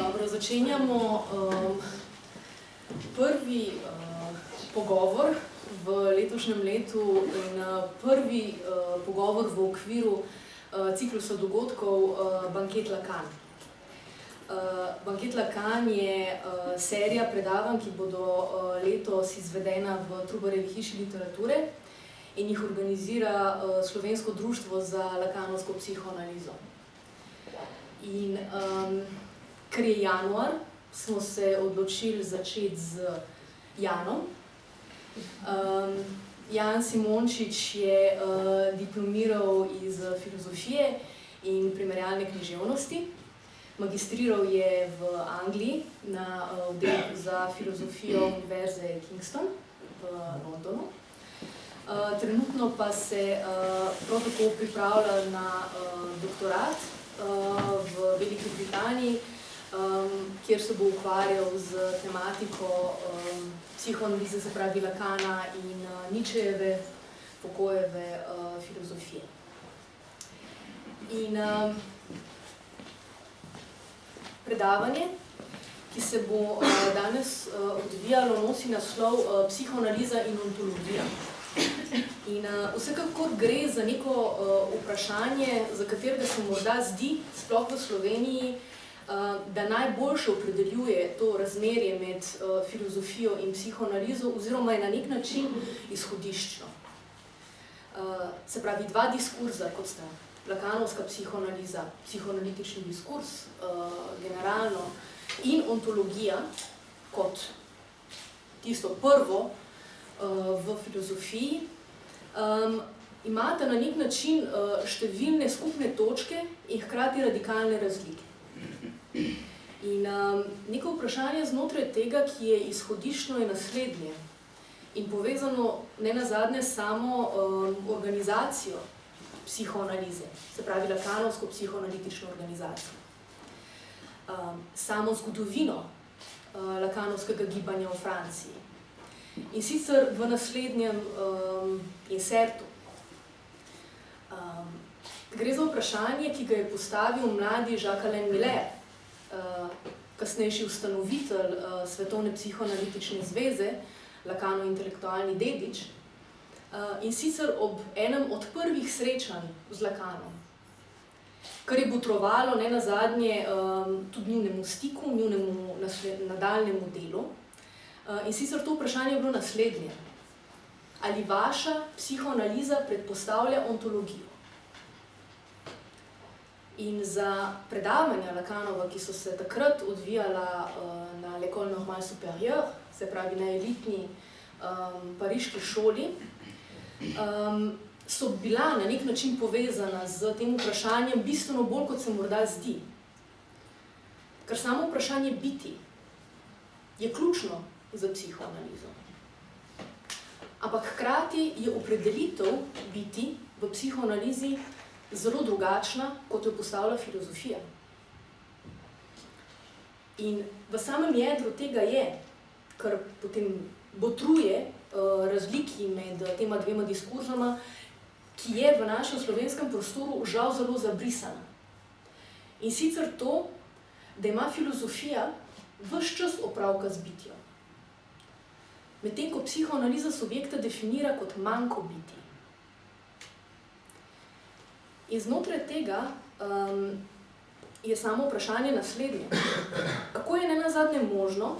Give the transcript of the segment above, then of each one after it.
Dobro, začenjamo prvi pogovor v letošnjem letu in prvi pogovor v okviru ciklusa dogodkov Banket Lacan. Banket Lacan je serija predavanj, ki bodo letos izvedena v Trubarjevi hiši literature in jih organizira Slovensko društvo za lakanovsko psihoanalizo. In ker je januar, smo se odločili začeti z Janom. Jan Simončič je diplomiral iz filozofije in primerjalne književnosti. Magistriral je v Angliji na oddelku za filozofijo Univerze Kingston v Londonu. Trenutno pa se prav tako pripravlja na doktorat v Veliki Britaniji, kjer se bo ukvarjal z tematiko psihoanalize, se pravi Lacana in Nietzschejeve, Foucaultove filozofije. In predavanje, ki se bo danes odvijalo, nosi naslov Psihoanaliza in ontologija. In vsekakor gre za neko vprašanje, za katerega se morda zdi, sploh v Sloveniji, da najboljše opredeljuje to razmerje med filozofijo in psihoanalizo oziroma je na nek način izhodiščno. Se pravi, dva diskurza, kot sta lakanovska psihoanaliza, psihoanalitični diskurs generalno in ontologija kot tisto prvo v filozofiji, imate na nek način številne skupne točke in hkrati radikalne razlike. In neko vprašanje znotraj tega, ki je izhodiščno, je naslednje in povezano ne nazadnje samo organizacijo psihoanalize, se pravi lakanovsko psihoanalitično organizacijo. Samo zgodovino lakanovskega gibanja v Franciji. In sicer v naslednjem insertu. Gre za vprašanje, ki ga je postavil mladi Jacques-Alain Miller, kasnejši ustanovitelj Svetovne psihoanalitične zveze, Lacanov intelektualni dedič, in sicer ob enem od prvih srečanj z Lacanom, kar je botrovalo ne nazadnje tudi njunemu stiku, njunemu nadaljnjemu delu. In sicer to vprašanje je bilo naslednje. Ali vaša psihoanaliza predpostavlja ontologijo? In za predavanja Lacanova, ki so se takrat odvijala na L'École Normale Supérieure, se pravi na elitni pariški šoli, so bila na nek način povezana z tem vprašanjem bistveno bolj, kot se morda zdi. Ker samo vprašanje biti je ključno za psihoanalizo. Ampak hkrati je opredelitev biti v psihoanalizi zelo drugačna, kot jo postavlja filozofija. In v samem jedru tega je, kar potem botruje razliki med tema dvema diskurzama, ki je v našem slovenskem prostoru žal zelo zabrisana. In sicer to, da ima filozofija ves čas opravka z bitjo. Medtem ko psihoanaliza subjekta definira kot manko biti. In znotraj tega je samo vprašanje naslednje. Kako je nenazadnje možno,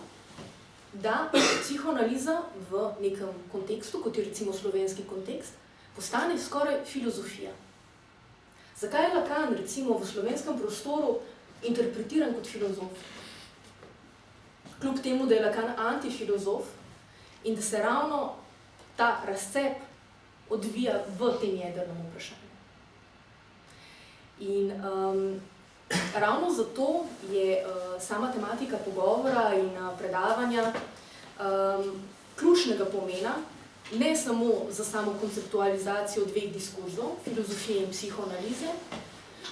da psihoanaliza v nekem kontekstu, kot je recimo slovenski kontekst, postane skoraj filozofija? Zakaj je Lacan recimo v slovenskem prostoru interpretiran kot filozof? Kljub temu, da je Lacan antifilozof in da se ravno ta razcep odvija v tem jedrnem vprašanju. In ravno zato je sama tematika pogovora in predavanja ključnega pomena, ne samo za samo konceptualizacijo dveh diskurzov, filozofije in psihoanalize,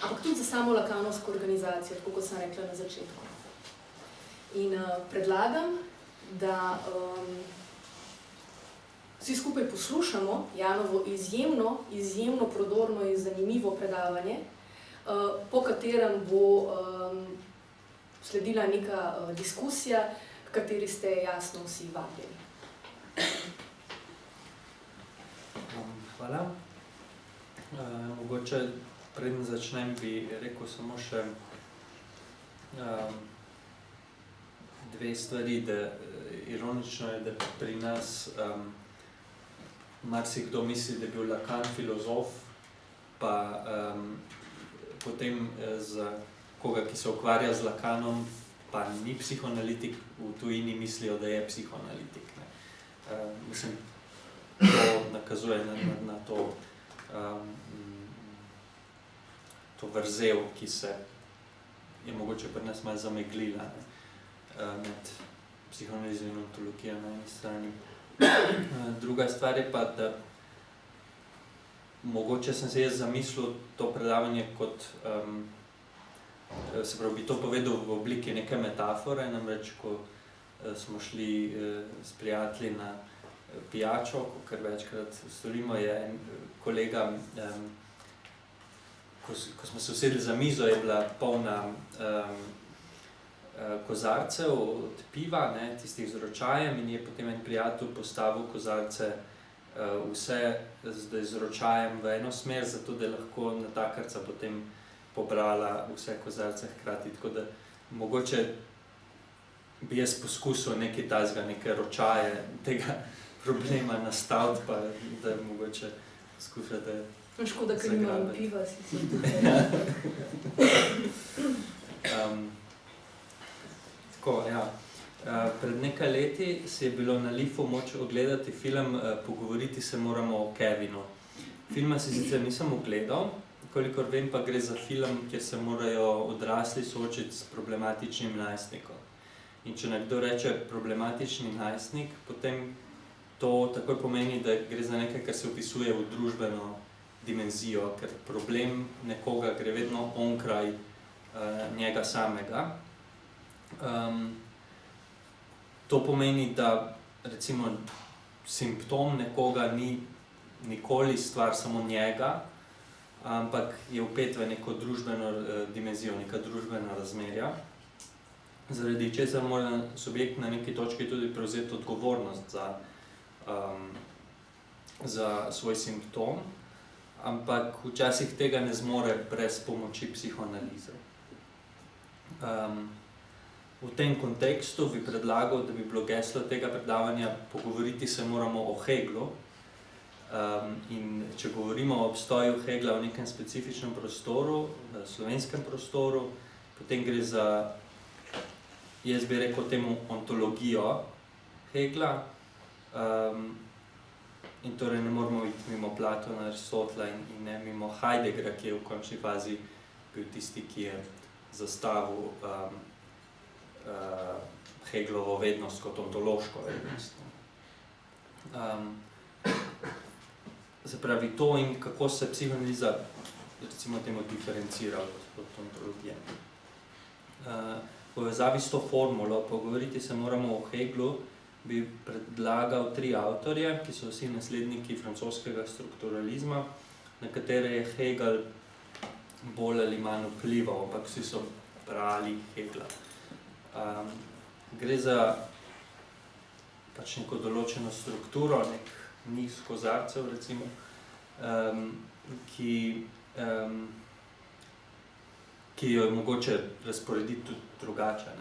ampak tudi za samo lakanovsko organizacijo, tako kot sem rekla na začetku. In predlagam, da vsi skupaj poslušamo Janovo izjemno prodorno in zanimivo predavanje, po katerem bo sledila neka diskusija, v kateri ste jasno vsi vabljeni. Hvala. Mogoče preden začnem bi rekel samo še dve stvari, da ironično je, da pri nas marsikdo misli, da je bil Lacan filozof, pa potem za koga, ki se ukvarja z Lacanom, pa ni psihoanalitik, v tujini mislijo, da je psihoanalitik. Mislim, to nakazuje na to vrzel, ki se je mogoče pri nas malo zameglila med psihoanalizo in ontologijo na eni strani. Druga stvar je pa, da mogoče sem se jaz zamislil to predavanje kot, se pravi, bi to povedal v obliki neke metafore, namreč, ko smo šli s prijatelji na pijačo, kar večkrat storimo, je en kolega, ko smo se usedli za mizo, je bila polna kozarcev od piva, tistih z ročajem, in je potem en prijatelj postavil kozarce vse z ročajem v eno smer, zato da je lahko natakarca potem pobrala vse kozarce hkrati. Tako da mogoče bi jaz poskusil nekaj tazga, neke ročaje tega problema nastaviti, pa da mogoče poskušate škoda, ker nimamo piva, sicer tukaj. Tako, ja. Pred nekaj leti si je bilo na Lifu moč ogledati film Pogovoriti se moramo o Kevinu. Filma si sicer nisem ogledal, kolikor vem, pa gre za film, kjer se morajo odrasli soočiti s problematičnim najstnikom. In če nekdo reče problematični najstnik, potem to takoj pomeni, da gre za nekaj, kar se vpisuje v družbeno dimenzijo, ker problem nekoga gre vedno onkraj njega samega. To pomeni, da recimo simptom nekoga ni nikoli stvar samo njega, ampak je vpet v neko družbeno dimenzijo, neka družbena razmerja, zaradi česar mora subjekt na neki točki tudi prevzeti odgovornost za svoj simptom, ampak včasih tega ne zmore brez pomoči psihoanalize. V tem kontekstu bi predlagal, da bi bilo geslo tega predavanja Pogovoriti se moramo o Heglu. In če govorimo o obstoju Hegla v nekem specifičnem prostoru, v slovenskem prostoru, potem gre za, jaz bi rekel temu, ontologijo Hegla. In torej ne moramo iti mimo Platona, Aristotela in ne mimo Heideggera, ki je v končni fazi bil tisti, ki je zastavil Heglovo vednost kot ontološko vednost. Se pravi to in kako se psihoanaliza, recimo temu, diferencira od ontologije. V povezavi s to formulo Pogovoriti se moramo o Heglu bi predlagal 3 avtorje, ki so vsi nasledniki francoskega strukturalizma, na katere je Hegel bolj ali manj vplival, ampak vsi so brali Hegla. Gre za pač neko določeno strukturo, nek niz kozarcev, recimo, ki jo je mogoče razporediti tudi drugače.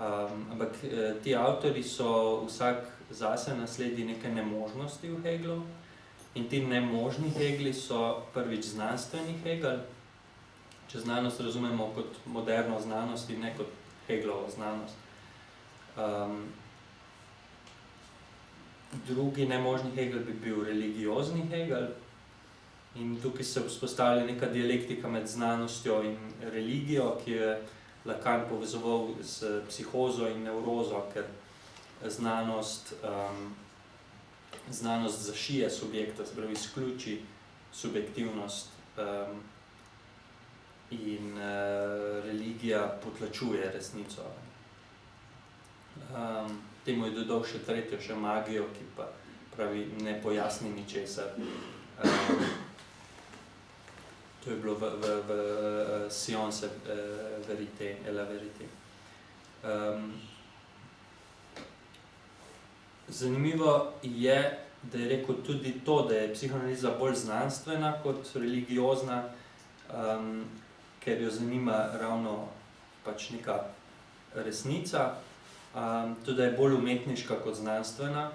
Ampak ti avtorji so vsak zase nasledi neke nemožnosti v Heglu in ti nemožni Hegli so prvič znanstveni Hegel, če znanost razumemo kot moderno znanost in ne kot Heglovo znanost. Drugi nemožni Hegel bi bil religiozni Hegel in tukaj se vzpostavlja neka dialektika med znanostjo in religijo, ki je Lacan povezoval s psihozo in nevrozo, ker znanost zašije subjekta, se pravi izključi subjektivnost in religija potlačuje resnico. Temu je dodal še tretjo, še magijo, ki pa pravi ne pojasni ničesar. To je bilo v Science Vérité et la Vérité. Zanimivo je, da je rekel tudi to, da je psihoanaliza bolj znanstvena kot religiozna, ker jo zanima ravno pač neka resnica, tudi da je bolj umetniška kot znanstvena,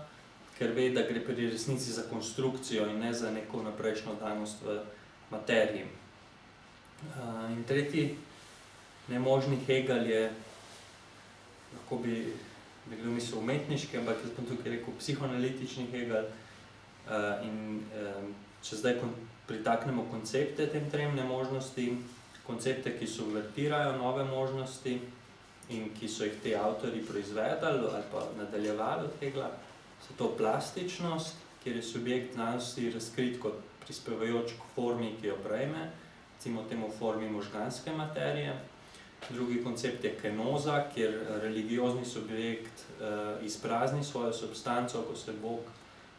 ker ve, da gre pri resnici za konstrukcijo in ne za neko naprejšnjo danost v materiji. In tretji nemožni Hegel je, lahko bi kdo mislil umetniški, ampak jaz bom tukaj rekel psihoanalitični Hegel. In če zdaj pritaknemo koncepte tem trem nemožnosti, koncepte, ki subvertirajo nove možnosti in ki so jih te avtorji proizvedali ali pa nadaljevali od Hegla, so to plastičnost, kjer je subjekt znanosti razkrit kot prispevajoč k formi, ki jo prejme, recimo temu formi možganske materije. Drugi koncept je kenoza, kjer religiozni subjekt izprazni svojo substanco, ko se Bog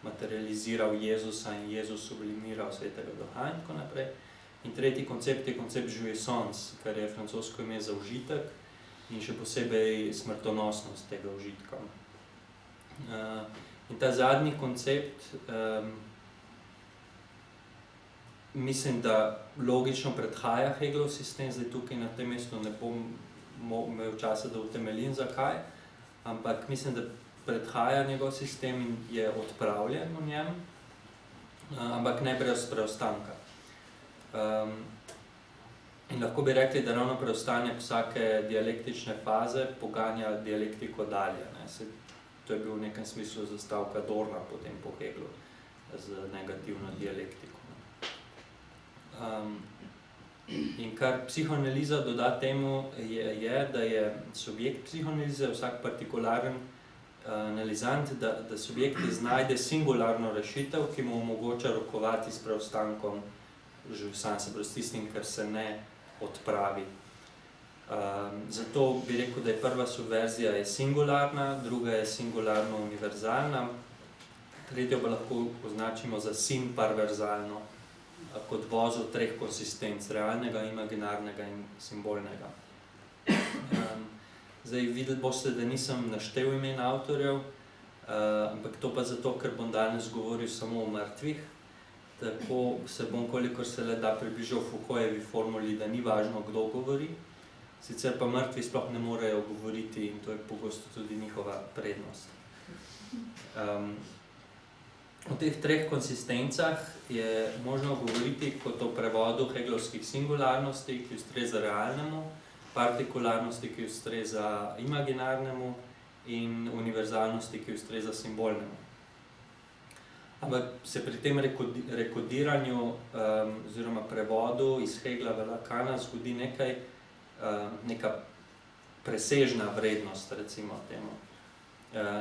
materializira v Jezusa in Jezus sublimira v svetega duha in tako naprej. In tretji koncept je koncept jouissance, kar je francosko ime za užitek in še posebej smrtonosnost tega užitka. In ta zadnji koncept, mislim, da logično predhaja Hegelov sistem, zdaj tukaj na tem mestu ne bom imel časa, da utemeljim zakaj, ampak mislim, da predhaja njegov sistem in je odpravljen v njem, ampak ne brez preostanka. In lahko bi rekli, da ravno preostanek vsake dialektične faze poganja dialektiko dalje. To je bil v nekem smislu zastavka Dorna potem po Heglu z negativno dialektiko. In kar psihoanaliza doda temu je, da je subjekt psihoanalize vsak partikularen analizant, da subjekt iznajde singularno rešitev, ki mu omogoča rokovati s preostankom jouissance, s tistim, kar se ne odpravi. Zato bi rekel, da je prva subverzija je singularna, druga je singularno univerzalna, tretjo pa lahko označimo za simparverzalno, kot vozu treh konsistenc, realnega, imaginarnega in simbolnega. Zdaj videli boste, da nisem naštel imen avtorjev, ampak to pa zato, ker bom danes govoril samo o mrtvih, tako se bom, kolikor se le da, približal Foucaultovi formuli, da ni važno, kdo govori, sicer pa mrtvi sploh ne morejo govoriti in to je pogosto tudi njihova prednost. O teh treh konsistencah je možno govoriti kot o prevodu hegelovskih singularnosti, ki ustreza realnemu, partikularnosti, ki ustreza imaginarnemu in univerzalnosti, ki ustreza simbolnemu. Ampak se pri tem rekodiranju oziroma prevodu iz Hegla v Lacana zgodi neka presežna vrednost, recimo temu.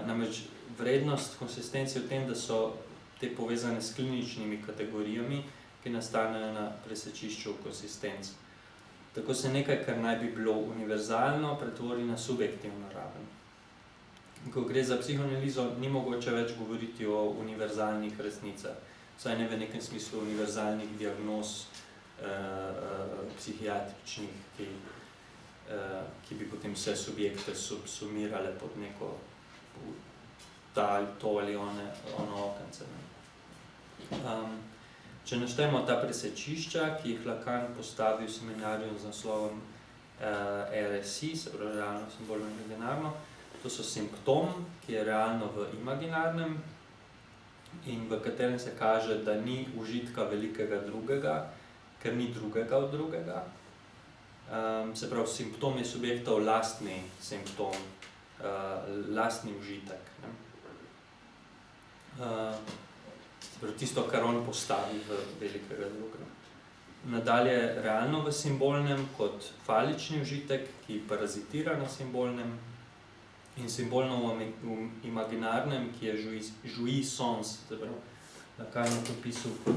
Namreč vrednost konsistencije v tem, da so te povezane s kliničnimi kategorijami, ki nastanejo na presečišču konsistenc. Tako se nekaj, kar naj bi bilo univerzalno, pretvori na subjektivno raven. Ko gre za psihoanalizo, ni mogoče več govoriti o univerzalnih resnicah, vsaj ne v nekem smislu univerzalnih diagnoz psihiatričnih, ki bi potem vse subjekte subsumirale pod neko to ali ono okence. Če naštejemo ta presečišča, ki jih Lacan postavi v seminarju z naslovom RSI, se pravi realno, simbolno in imaginarno, to so simptom, ki je realno v imaginarnem in v katerem se kaže, da ni užitka velikega drugega, ker ni drugega od drugega. Se pravi, simptom je subjektov lastni simptom, lastni užitek. Tisto, kar on postavi v velikega drugega. Nadalje realno v simbolnem kot falični užitek, ki parazitira na simbolnem, in simbolno v imaginarnem, ki je jouissance, se pravi, Lacan je to pisal kot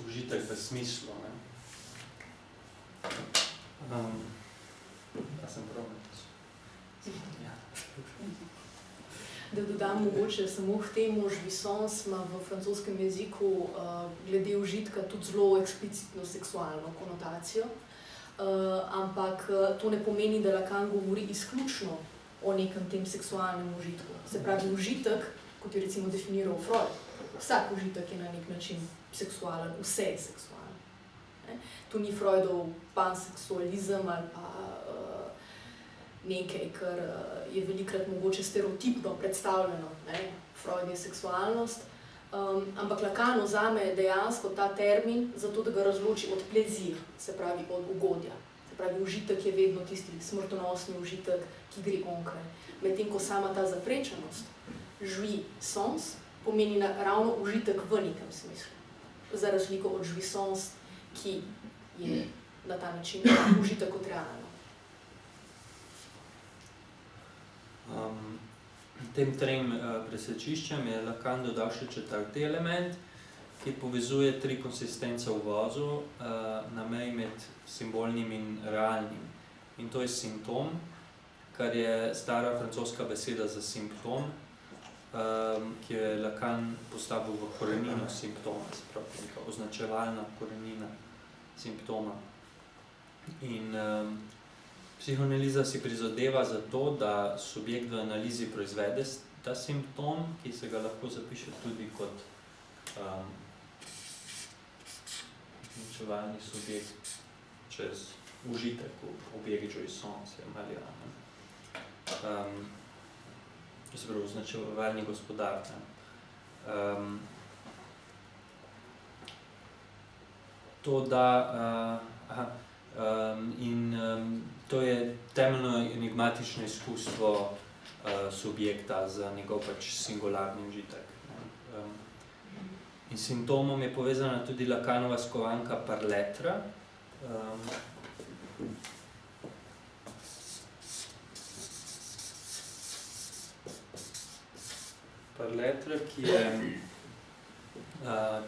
užitek v smislu. Ja sem prav napisal. Ja. Da dodam mogoče samo k temu, jouissance ima v francoskem jeziku glede užitka tudi zelo eksplicitno seksualno konotacijo, ampak to ne pomeni, da Lacan govori izključno o nekem tem seksualnem užitku. Se pravi, užitek, kot je recimo definiral Freud, vsak užitek je na nek način seksualen, vse je seksualen. To ni Freudov panseksualizem ali pa nekaj, kar je velikrat mogoče stereotipno predstavljeno. Freud je seksualnost, ampak Lacan vzame dejansko ta termin zato, da ga razloči od plezir, se pravi od ugodja. Se pravi, užitek je vedno tisti smrtonosni užitek, ki gre onkraj. Medtem ko sama ta zaprečenost, jouissance, pomeni ravno užitek v nekem smislu. Za razliko od jouissance, ki je na ta način užitek kot realno. Tem trem presečiščem je Lacan dodal še četrti element, ki povezuje tri konsistence v vozu na meji med simbolnim in realnim. In to je simptom, kar je stara francoska beseda za simptom, ki je Lacan postavil v korenino simptoma, se pravi neka označevalna korenina simptoma. In psihoanaliza si prizadeva za to, da subjekt v analizi proizvede ta simptom, ki se ga lahko zapiše tudi kot označevalni subjekt čez užitek v objekt jouissance, se pravi označevalni gospodar. To, da to je temeljno enigmatično izkustvo subjekta za njegov singularni užitek. In s simptomom je povezana tudi Lacanova skovanka par lettre. Par lettre,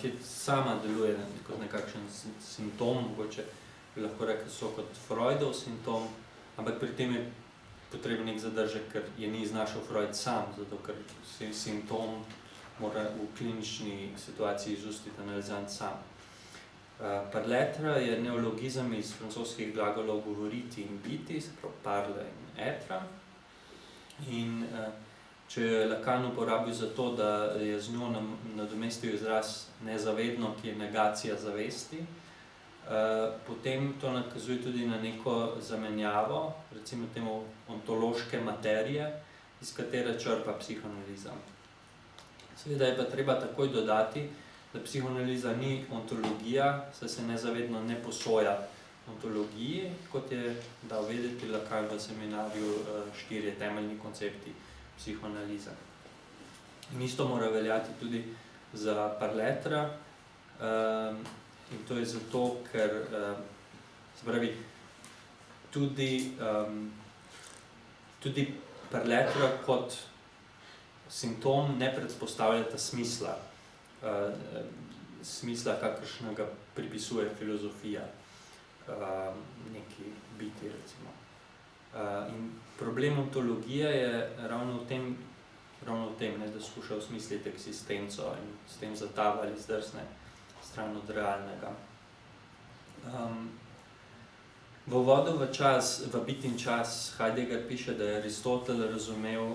ki sama deluje kot nekakšen simptom, mogoče bi lahko rekel, so kot Freudov simptom, ampak pri tem je potreben nek zadržek, ker je ni iznašel Freud sam, zato ker simptom mora v klinični situaciji izustiti analizant sam. Par lettre je neologizem iz francoskih glagolov govoriti in biti, se pravi parle in être. In če je Lacan uporabil za to, da je z njo nadomestil izraz nezavedno, ki je negacija zavesti, potem to nakazuje tudi na neko zamenjavo, recimo temu ontološke materije, iz katere črpa psihoanaliza. Seveda je pa treba takoj dodati, da psihoanaliza ni ontologija, saj se nezavedno ne posoja ontologiji, kot je dal vedeti Lacan v seminarju 4 temeljni koncepti psihoanalize. In isto mora veljati tudi za par lettre, in to je zato, ker se pravi, tudi par lettre kot simptom ne predpostavljata smisla, kakršnega pripisuje filozofija neki biti, recimo. In problem ontologije je ravno v tem, da skuša osmisliti eksistenco in s tem zatava ali zdrsne stran od realnega. V uvodu v Bit in čas Heidegger piše, da je Aristotel razumel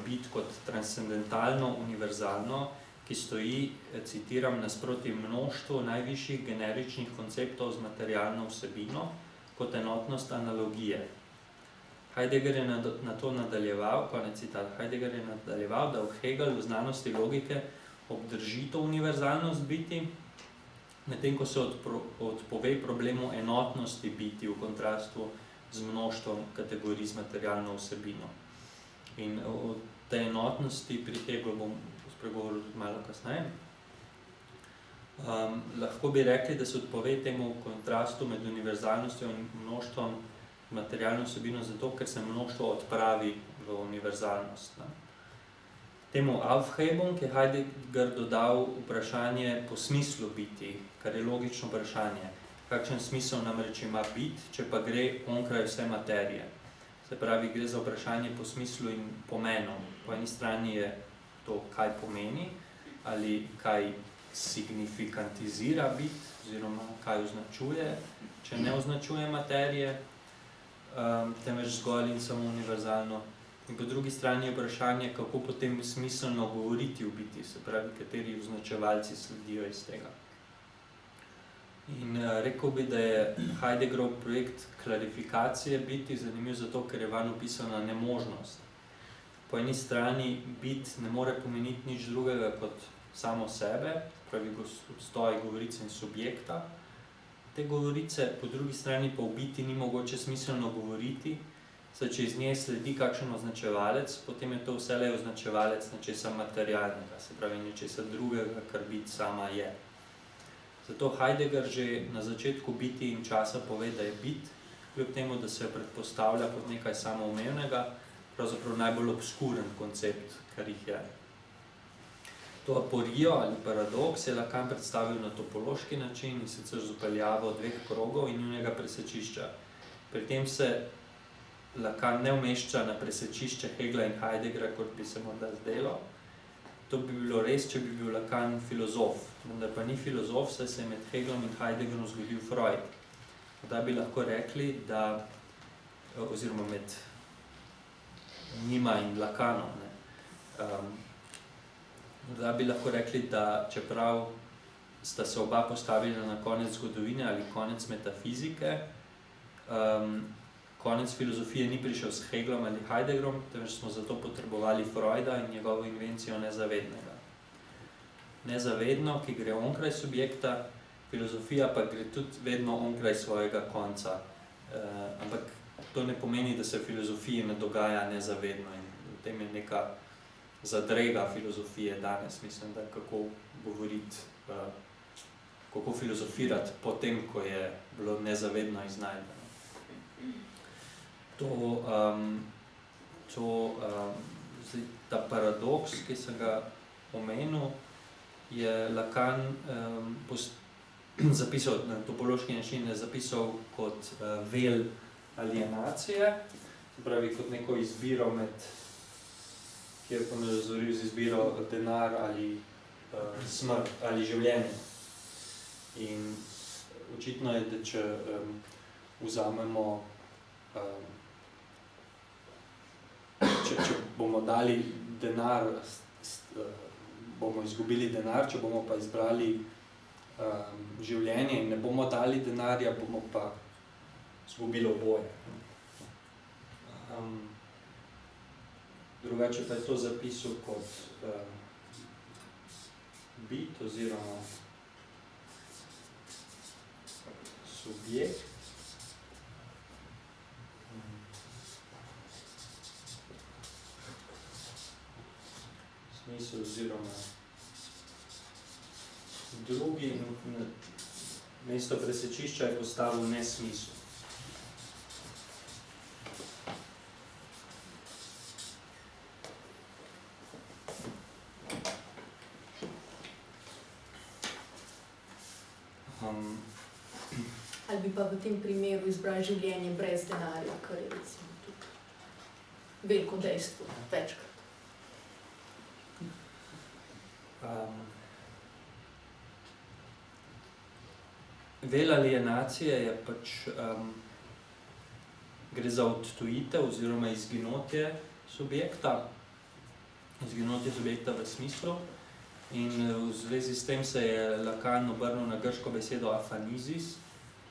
bit kot transcendentalno, univerzalno, ki stoji, citiram, nasproti mnoštvu najvišjih generičnih konceptov z materialno vsebino kot enotnost analogije. Heidegger je na to nadaljeval, konec citat, Heidegger je nadaljeval, da v Hegelu v znanosti logike obdrži to univerzalnost biti, medtem ko se odpove problemu enotnosti biti v kontrastu z mnoštvom kategorij z materialno vsebino. In o tej enotnosti pri Hegelu bom spregovoril malo kasneje. Lahko bi rekli, da se odpove temu kontrastu med univerzalnostjo in mnoštvom materialno vsebino zato, ker se mnoštvo odpravi v univerzalnost. Temu Aufhebung je Heidegger dodal vprašanje po smislu biti, kar je logično vprašanje. Kakšen smisel namreč ima biti, če pa gre onkraj vse materije? Se pravi, gre za vprašanje po smislu in pomenu. Po eni strani je to, kaj pomeni, ali kaj signifikantizira biti, oziroma kaj označuje, če ne označuje materije, temveč zgolj in samo univerzalno. In po drugi strani je vprašanje, kako potem smiselno govoriti v biti, se pravi, kateri označevalci sledijo iz tega. In rekel bi, da je Heideggerov projekt klarifikacije biti zanimiv zato, ker je vanj opisana nemožnost. Po eni strani bit ne more pomeniti nič drugega kot samo sebe, pravi obstoj govorice in subjekta. Te govorice, po drugi strani pa v biti ni mogoče smiselno govoriti, saj če iz nje sledi kakšen označevalec, potem je to vselej označevalec nečesa materialnega, se pravi nečesa drugega, kar bit sama je. Zato Heidegger že na začetku biti in časa pove, da je bit, kljub temu, da se predpostavlja kot nekaj samoumevnega, pravzaprav najbolj obskuren koncept, kar jih je. To aporijo ali paradoks je Lacan predstavil na topološki način in sicer z vpeljavo dveh krogov in njunega presečišča. Pri tem se Lacan ne umešča na presečišče Hegla in Heideggera, kot bi se morda zdelo. To bi bilo res, če bi bil Lacan filozof, vendar pa ni filozof, saj se je med Heglom in Heideggerom zgodil Freud. Da bi lahko rekli, da, oziroma med njima in Lacanom, da bi lahko rekli, da čeprav sta se oba postavila na konec zgodovine ali konec metafizike, konec filozofije ni prišel s Heglom ali Heideggerom, temveč smo zato potrebovali Freuda in njegovo invencijo nezavednega. Nezavedno, ki gre onkraj subjekta, filozofija pa gre tudi vedno onkraj svojega konca. Ampak to ne pomeni, da se v filozofiji ne dogaja nezavedno in v tem je neka zadrega filozofije danes, mislim, da kako govoriti, kako filozofirati potem, ko je bilo nezavedno iznajdeno. Ta paradoks, ki sem ga omenil, je Lacan zapisal na topološki način, je zapisal kot vel alienacije, se pravi kot neko izbiro med, kjer pa me razoril z izbiro denar ali smrt ali življenje. In očitno je, da če vzamemo, če bomo dali denar, bomo izgubili denar, če bomo pa izbrali življenje in ne bomo dali denarja, bomo pa izgubili oboje. Drugače pa je to zapisal kot bit oziroma subjekt. Smisel oziroma drugi, mesto presečišča je postavil nesmisel. Ali bi pa v tem primeru izbrali življenje brez denarja, kar je recimo tudi veliko dejstvo, večkrat. Vel alienacije je pač, gre za odtujitev oziroma izginotje subjekta v smislu. In v zvezi s tem se je Lacan obrnil na grško besedo afanizis,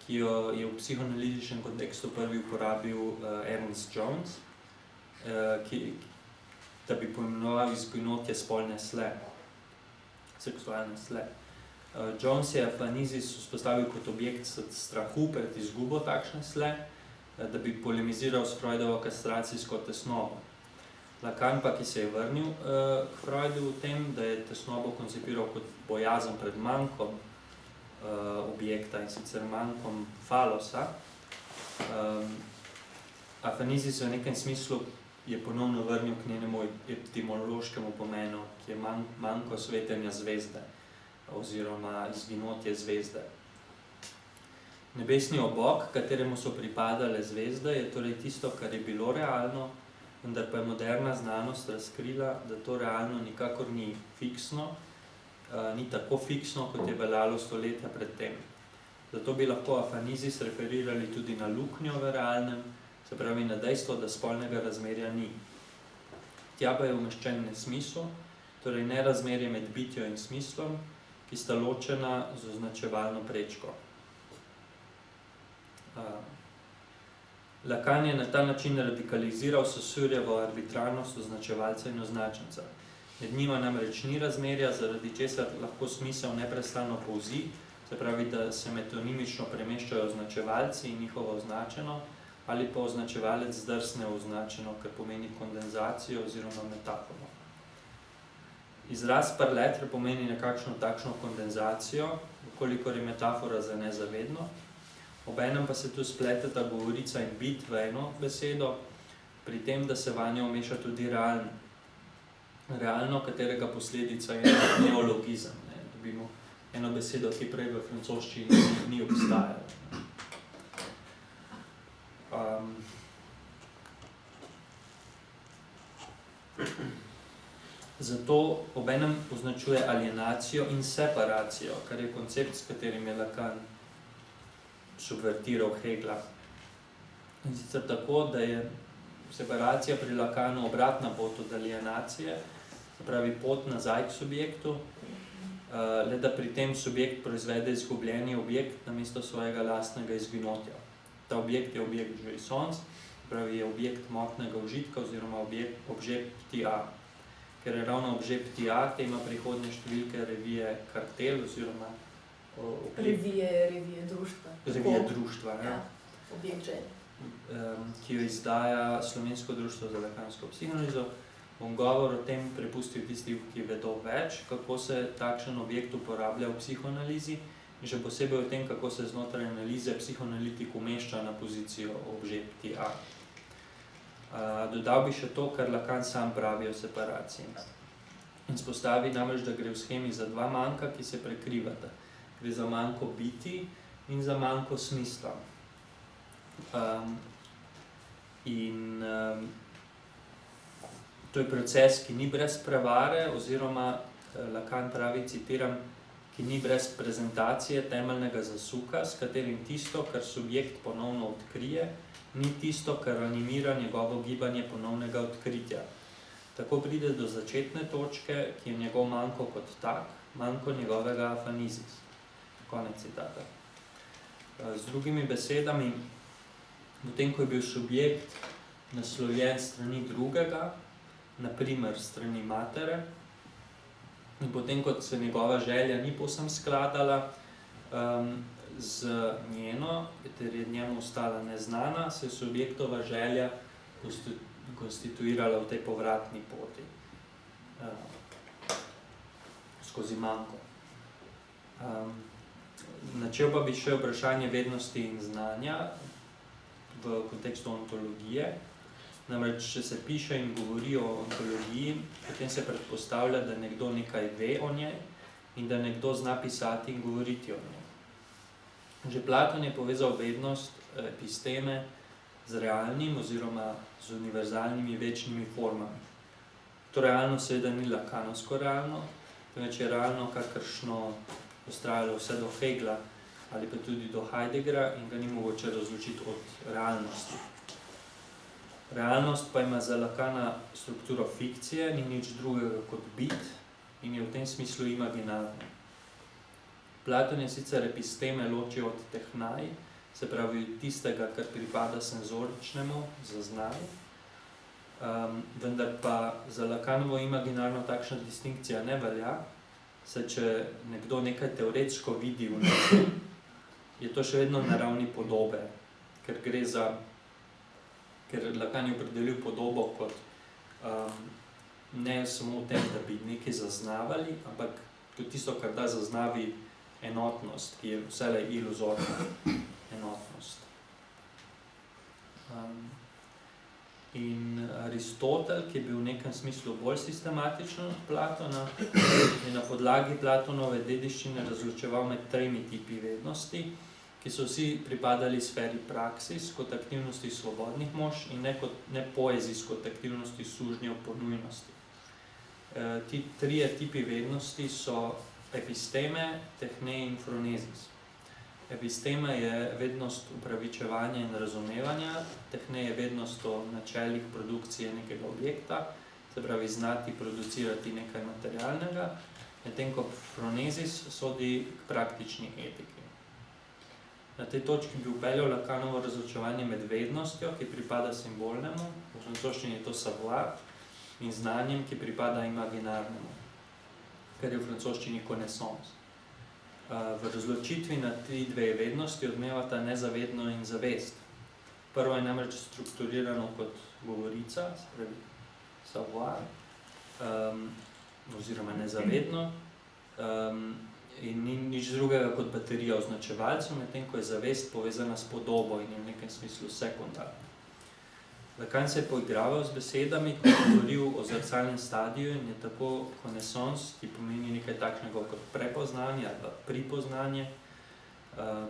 ki jo je v psihoanalitičnem kontekstu prvi uporabil Ernest Jones, da bi poimenoval izginotje spolne sle, seksualne sle. Jones je afanizis vzpostavil kot objekt strahu pred izgubo takšne sle, da bi polemiziral s Freudovo kastracijsko tesnobo. Lacan pa, ki se je vrnil k Freudu v tem, da je tesnobo koncipiral kot bojazen pred mankom objekta in sicer mankom falosa. Afanizis v nekem smislu je ponovno vrnil k njenemu etimološkemu pomenu, ki je manko svetenja zvezde oziroma izginotje zvezde. Nebesni obok, kateremu so pripadale zvezde, je torej tisto, kar je bilo realno, vendar pa je moderna znanost razkrila, da to realno nikakor ni fiksno, ni tako fiksno, kot je veljalo stoletja pred tem. Zato bi lahko Afanizis referirali tudi na luknjo v realnem, se pravi na dejstvo, da spolnega razmerja ni. Tja pa je umeščen nesmisel, torej nerazmerje med bitjo in smislom, ki sta ločena z označevalno prečko. Lacan je na ta način radikaliziral Saussurejevo arbitrarnost označevalca in označenca. Med njima namreč ni razmerja, zaradi česar lahko smisel neprestano povzi, se pravi, da se metonimično premeščajo označevalci in njihovo označeno, ali pa označevalec zdrsne v označeno, kar pomeni kondenzacijo oziroma metaforo. Izraz par lettre pomeni nekakšno takšno kondenzacijo, kolikor je metafora za nezavedno. Obenem pa se tu spleteta govorica in bit v eno besedo, pri tem, da se vanjo vmeša tudi realno. Realno, katerega posledica je neologizem. Dobimo eno besedo, ki prej v francoščini ni obstajala. Zato obenem označuje alienacijo in separacijo, kar je koncept, s katerim je Lacan subvertiral Hegla. In sicer tako, da je separacija pri Lacanu obratna pot od alienacije, se pravi pot nazaj k subjektu, le da pri tem subjekt proizvede izgubljeni objekt namesto svojega lastnega izginotja. Ta objekt je objekt jouissance, se pravi je objekt motnega užitka oziroma objekt ptia. Ker je ravno objekt ptia tema prihodnje številke revije Kartel oziroma Revije društva. Revije društva, ja. Objekt želj. Ki jo izdaja Slovensko društvo za lacansko psihoanalizo. Bom govor o tem prepustil tistih, ki vedo več, kako se takšen objekt uporablja v psihoanalizi in še posebej o tem, kako se znotraj analize psihoanalitik umešča na pozicijo objekt ptia. Dodal bi še to, kar Lacan sam pravi o separaciji. In spostavi namreč, da gre v shemi za dva manjka, ki se prekrivata. Gre za manjko biti in za manjko smisla. To je proces, ki ni brez prevare, oziroma Lacan pravi, citiram, ki ni brez prezentacije temeljnega zasuka, s katerim tisto, kar subjekt ponovno odkrije, ni tisto, kar animira njegovo gibanje ponovnega odkritja. Tako pride do začetne točke, ki je njegov manjko kot tak, manjko njegovega afanizis. Konec citata. Z drugimi besedami, potem, ko je bil subjekt naslovljen strani drugega, naprimer strani matere, in potem, kot se njegova želja ni povsem skladala z njeno, ter je njemu ostala neznana, se je subjektova želja konstituirala v tej povratni poti skozi manjko. Načel pa bi še vprašanje vednosti in znanja v kontekstu ontologije. Namreč, če se piše in govori o ontologiji, potem se predpostavlja, da nekdo nekaj ve o njej in da nekdo zna pisati in govoriti o njej. Že Platon je povezal vednost episteme z realnim oziroma z univerzalnimi večnimi formami. To realno seveda ni lakanovsko realno, temveč je realno, kakršno ustrajalo vse do Hegla ali pa tudi do Heideggera in ga ni mogoče razločiti od realnosti. Realnost pa ima za Lacana strukturo fikcije, ni nič drugega kot bit in je v tem smislu imaginarna. Platon je sicer episteme ločil od tehnai, se pravi tistega, kar pripada senzoričnemu, zaznaju, vendar pa za Lacanovo imaginarno takšna distinkcija ne velja, saj če nekdo nekaj teoretsko vidi v nečem, je to še vedno na ravni podobe, ker Lacan je opredelil podobo kot ne samo v tem, da bi nekaj zaznavali, ampak kot tisto, kar da zaznavi enotnost, ki je vselej iluzorna enotnost. In Aristotel, ki je bil v nekem smislu bolj sistematičen od Platona, je na podlagi Platonove dediščine razločeval med tremi tipi vednosti ki so vsi pripadali sferi praksis kot aktivnosti svobodnih mož in ne poezis kot aktivnosti sužnjev po nujnosti. Ti trije tipi vednosti so episteme, tehne in phronezis. Epistema je vednost upravičevanja in razumevanja, tehne je vednost o načelih produkcije nekega objekta, se pravi znati producirati nekaj materialnega, medtem ko phronezis sodi k praktični etiki. Na tej točki bi upeljal Lacanovo razločevanje med vednostjo, ki pripada simbolnemu, v francoščini je to savoir, in znanjem, ki pripada imaginarnemu, kar je v francoščini connaissance. V razločitvi na ti dve vednosti odmevata nezavedno in zavest. Prvo je namreč strukturirano kot govorica, se pravi savoir, oziroma nezavedno, in ni nič drugega kot baterija označevalcev, medtem ko je zavest povezana s podobo in je v nekem smislu sekundarna. Lacan se je poigraval z besedami, ko je govoril o zrcalnem stadiju in je tako connaissance, ki pomeni nekaj takšnega kot prepoznanje ali pa pripoznanje.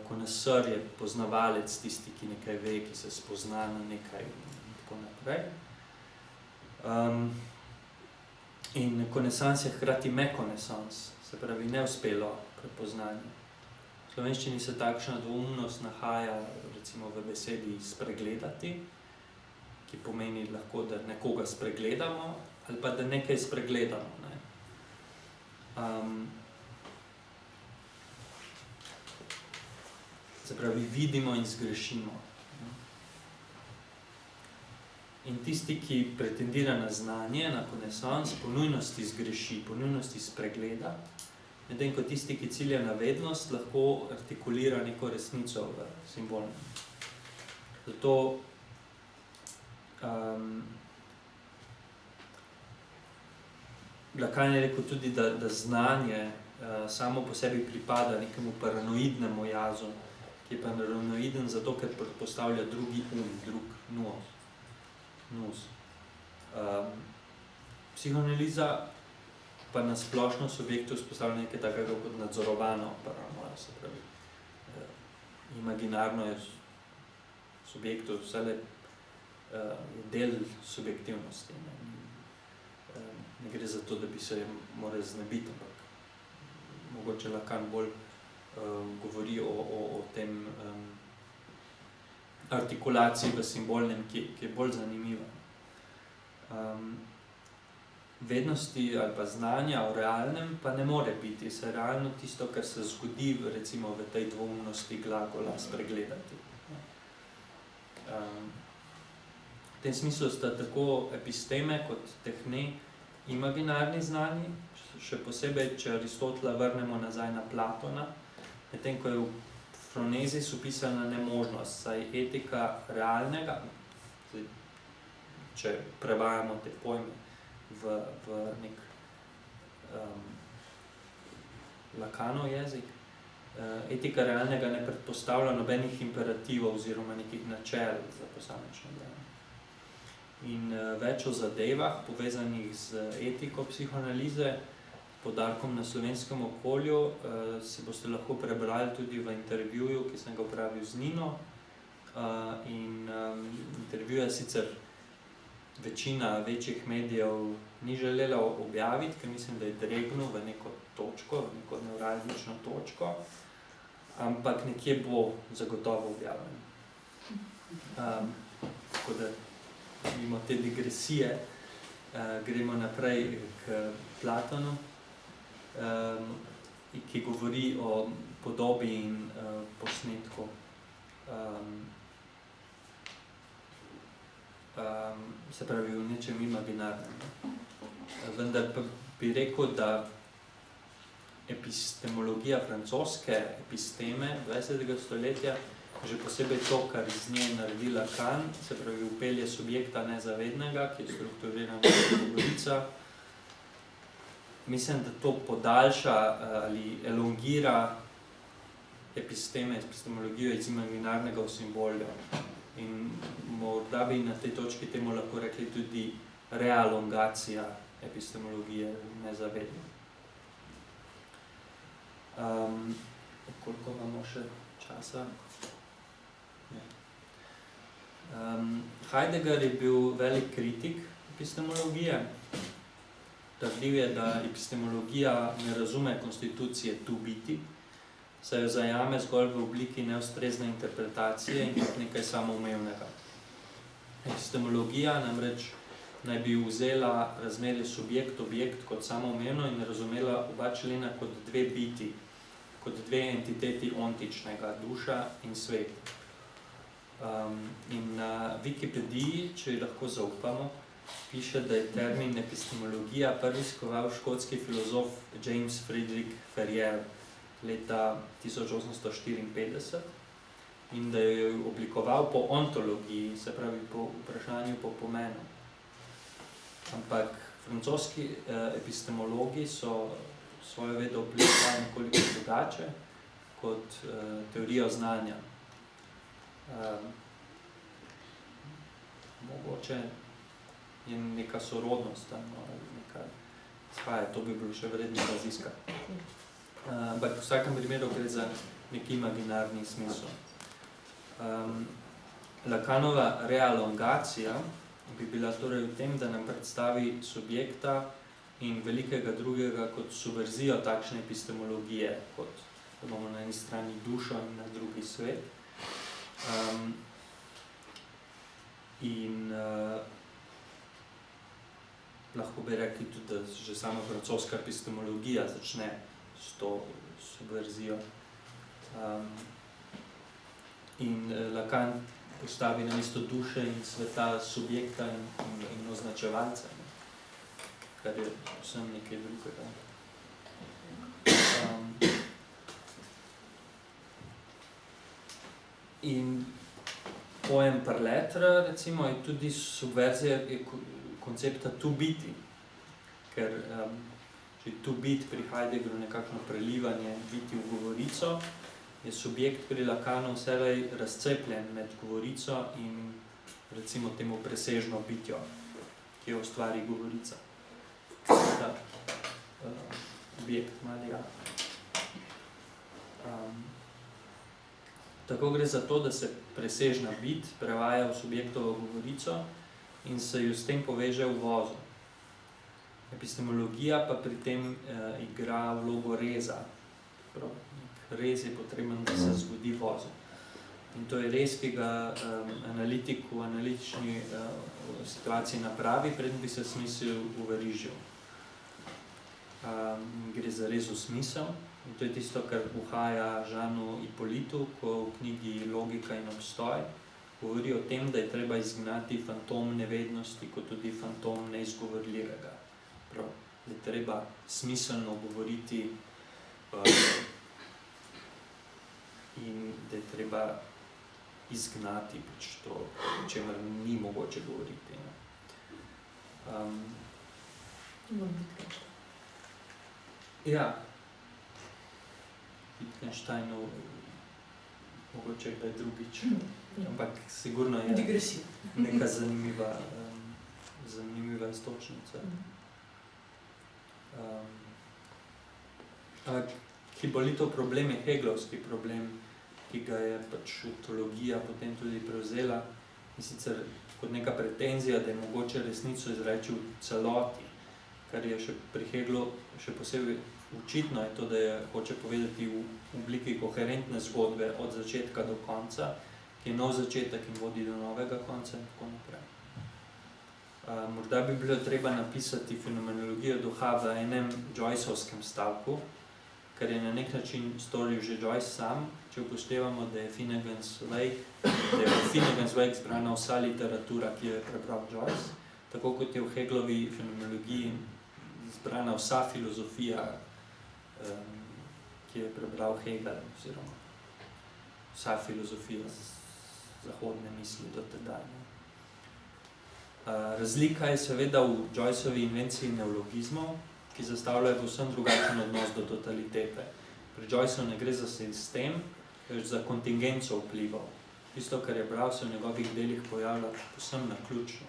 Connoisseur je poznavalec, tisti, ki nekaj ve, ki se spozna na nekaj in tako naprej. In connaissance je hkrati méconnaissance, se pravi neuspelo prepoznanje. V slovenščini se takšna dvoumnost nahaja recimo v besedi spregledati, ki pomeni lahko, da nekoga spregledamo ali pa da nekaj spregledamo. Ne? Se pravi, vidimo in zgrešimo. In tisti, ki pretendira na znanje, na connaissance, po nujnosti zgreši, po nujnosti spregleda, medtem ko tisti, ki cilja na vednost, lahko artikulira neko resnico v simbolnem. Zato Lacan je rekel tudi, da znanje samo po sebi pripada nekemu paranoidnemu jazu, ki je paranoiden zato, ker predpostavlja drugi drug nous. Psihoanaliza pa na splošno subjektu vzpostavlja nekaj takega kot nadzorovano paranojo, se pravi. Imaginarno je subjektu vsele je del subjektivnosti. Ne gre za to, da bi se morali znebiti, ampak mogoče Lacan bolj govori o tem artikulaciji v simbolnem, ki je bolj zanimiva. Vednosti ali pa znanja o realnem pa ne more biti, saj realno tisto, kar se zgodi recimo v tej dvoumnosti glagola spregledati. V tem smislu sta tako episteme kot tehne imaginarni znanji, še posebej, če Aristotela vrnemo nazaj na Platona, medtem ko je v phronezis upisana nemožnost, saj etika realnega, če prevajamo te pojme v nek Lacanov jezik, etika realnega ne predpostavlja nobenih imperativov oziroma nekih načel za posamično dejanje. In več o zadevah, povezanih z etiko psihoanalize, poudarkom na slovenskem okolju, si boste lahko prebrali tudi v intervjuju, ki sem ga opravil z Nino. In intervjuja sicer večina večjih medijev ni želela objaviti, ker mislim, da je dregnil v neko točko, v neko nevralgično točko, ampak nekje bo zagotovo objavljen. Tako da mimo te digresije gremo naprej k Platonu, ki govori o podobi in posnetku. Se pravi, v nečem imaginarnem. Vendar pa bi rekel, da epistemologija francoske episteme 20. stoletja, že posebej to, kar iz nje naredi Lacan, se pravi, upelje subjekta nezavednega, ki je strukturirana kot govorica. Mislim, da to podaljša ali elongira epistemologijo iz imaginarnega v simbolju. In morda bi na tej točki temu lahko rekli tudi realongacija epistemologije nezavedne. Koliko imamo še časa? časa. Heidegger je bil velik kritik epistemologije. Trdil je, da epistemologija ne razume konstitucije tu biti, saj jo zajame zgolj v obliki neustrezne interpretacije in nekaj samoumevnega. Epistemologija namreč naj bi vzela razmerje subjekt-objekt kot samoumevno in razumela oba člena kot dve biti, kot dve entiteti ontičnega, duša in svet. In na Wikipediji, če lahko zaupamo, piše, da je termin epistemologija prvi skoval škotski filozof James Frederick Ferrier leta 1854 in da jo je oblikoval po ontologiji, se pravi po vprašanju po pomenu. Ampak francoski epistemologi so svojo vedo oblikovali nekoliko drugače kot teorijo znanja. Mogoče je neka sorodnost tam, neka spaja, to bi bilo še vredno raziskati. Ampak v vsakem primeru gre za neki imaginarni smisel. Lacanova realongacija bi bila torej v tem, da nam predstavi subjekta in velikega drugega kot subverzijo takšne epistemologije, kot da bomo na eni strani dušo in na drugi svet. Lahko bi rekli tudi, da že sama francoska epistemologija začne s to subverzijo. Lacan postavi na mesto duše in sveta subjekta in označevalca, kar je vsem nekaj drugega. In pojem Parletra, recimo, je tudi subverzija koncepta to biti, ker če to biti pri Heideggeru nekakšno prelivanje biti v govorico, je subjekt pri Lacanu vselej razcepljen med govorico in recimo temu presežno bitjo, ki jo ustvari govorica. Ta objekt Marija. Tako gre za to, da se presežna bit prevaja v subjektovo govorico in se jo s tem poveže v vozu. Epistemologija pa pri tem igra vlogo reza. Rez je potreben, da se zgodi vozu. In to je res, ki ga analitik v analitični situaciji napravi, preden bi se smisel uverižil. Gre za res v smisel. In to je tisto, kar uhaja Žanu Ipolitu, ko v knjigi Logika in obstoj govori o tem, da je treba izgnati fantom nevednosti, kot tudi fantom neizgovorljivega. Prav, da je treba smiselno govoriti in da je treba izgnati to, o čemer ni mogoče govoriti. Ja. Wittgensteinu mogoče kdaj drugič, ampak sigurno je neka zanimiva istočnica. Hipolitov problem je Hegelovski problem, ki ga je pač ontologija potem tudi prevzela, in sicer kot neka pretenzija, da je mogoče resnico izreči v celoti, kar je še pri Hegelu še posebej očitno je to, da je hoče povedati v obliki koherentne zgodbe od začetka do konca, ki je nov začetek in vodi do novega konca in tako naprej. Morda bi bilo treba napisati fenomenologijo duha v enem Joyceovskem stavku, kar je na nek način storil že Joyce sam, če upoštevamo, da je Finnegan's Wake zbrana vsa literatura, ki jo je prebral Joyce, tako kot je v Hegelovi fenomenologiji zbrana vsa filozofija, ki je prebral Hegel, oziroma vsa filozofija zahodne misli do tedaj. Razlika je seveda v Joyceovi invenciji neologizmov, ki zastavljajo povsem drugačen odnos do totalitete. Pri Joyceu ne gre za sistem, več za kontingenco vplivov. Tisto, kar je bral, se v njegovih delih pojavlja povsem naključno.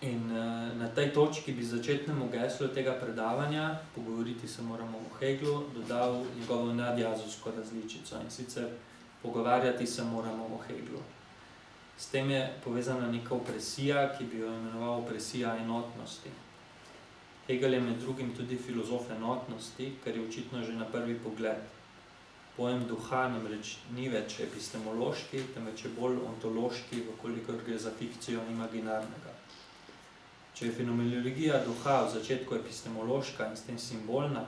In na tej točki bi začetnemu geslu tega predavanja, pogovoriti se moramo o Hegelu, dodal njegovo nadjazovsko različico, in sicer pogovarjati se moramo o Hegelu. S tem je povezana neka opresija, ki bi jo imenoval opresija enotnosti. Hegel je med drugim tudi filozof enotnosti, kar je očitno že na prvi pogled. Pojem duha namreč ni več epistemološki, temveč je bolj ontološki, vkolikor gre za fikcijo imaginarnega. Če je fenomenologija duha v začetku epistemološka in s tem simbolna,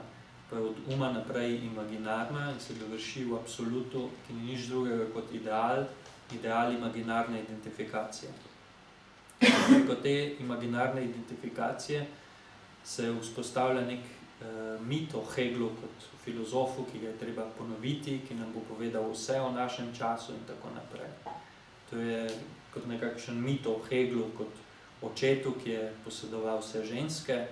pa je od uma naprej imaginarna in se dovrši v absolutu, ki ni nič drugega kot ideal imaginarne identifikacije. Preko te imaginarne identifikacije se vzpostavlja nek mit o Hegelu kot filozofu, ki ga je treba ponoviti, ki nam bo povedal vse o našem času in tako naprej. To je kot nekakšen mit o Hegelu kot očetu, ki je posedoval vse ženske,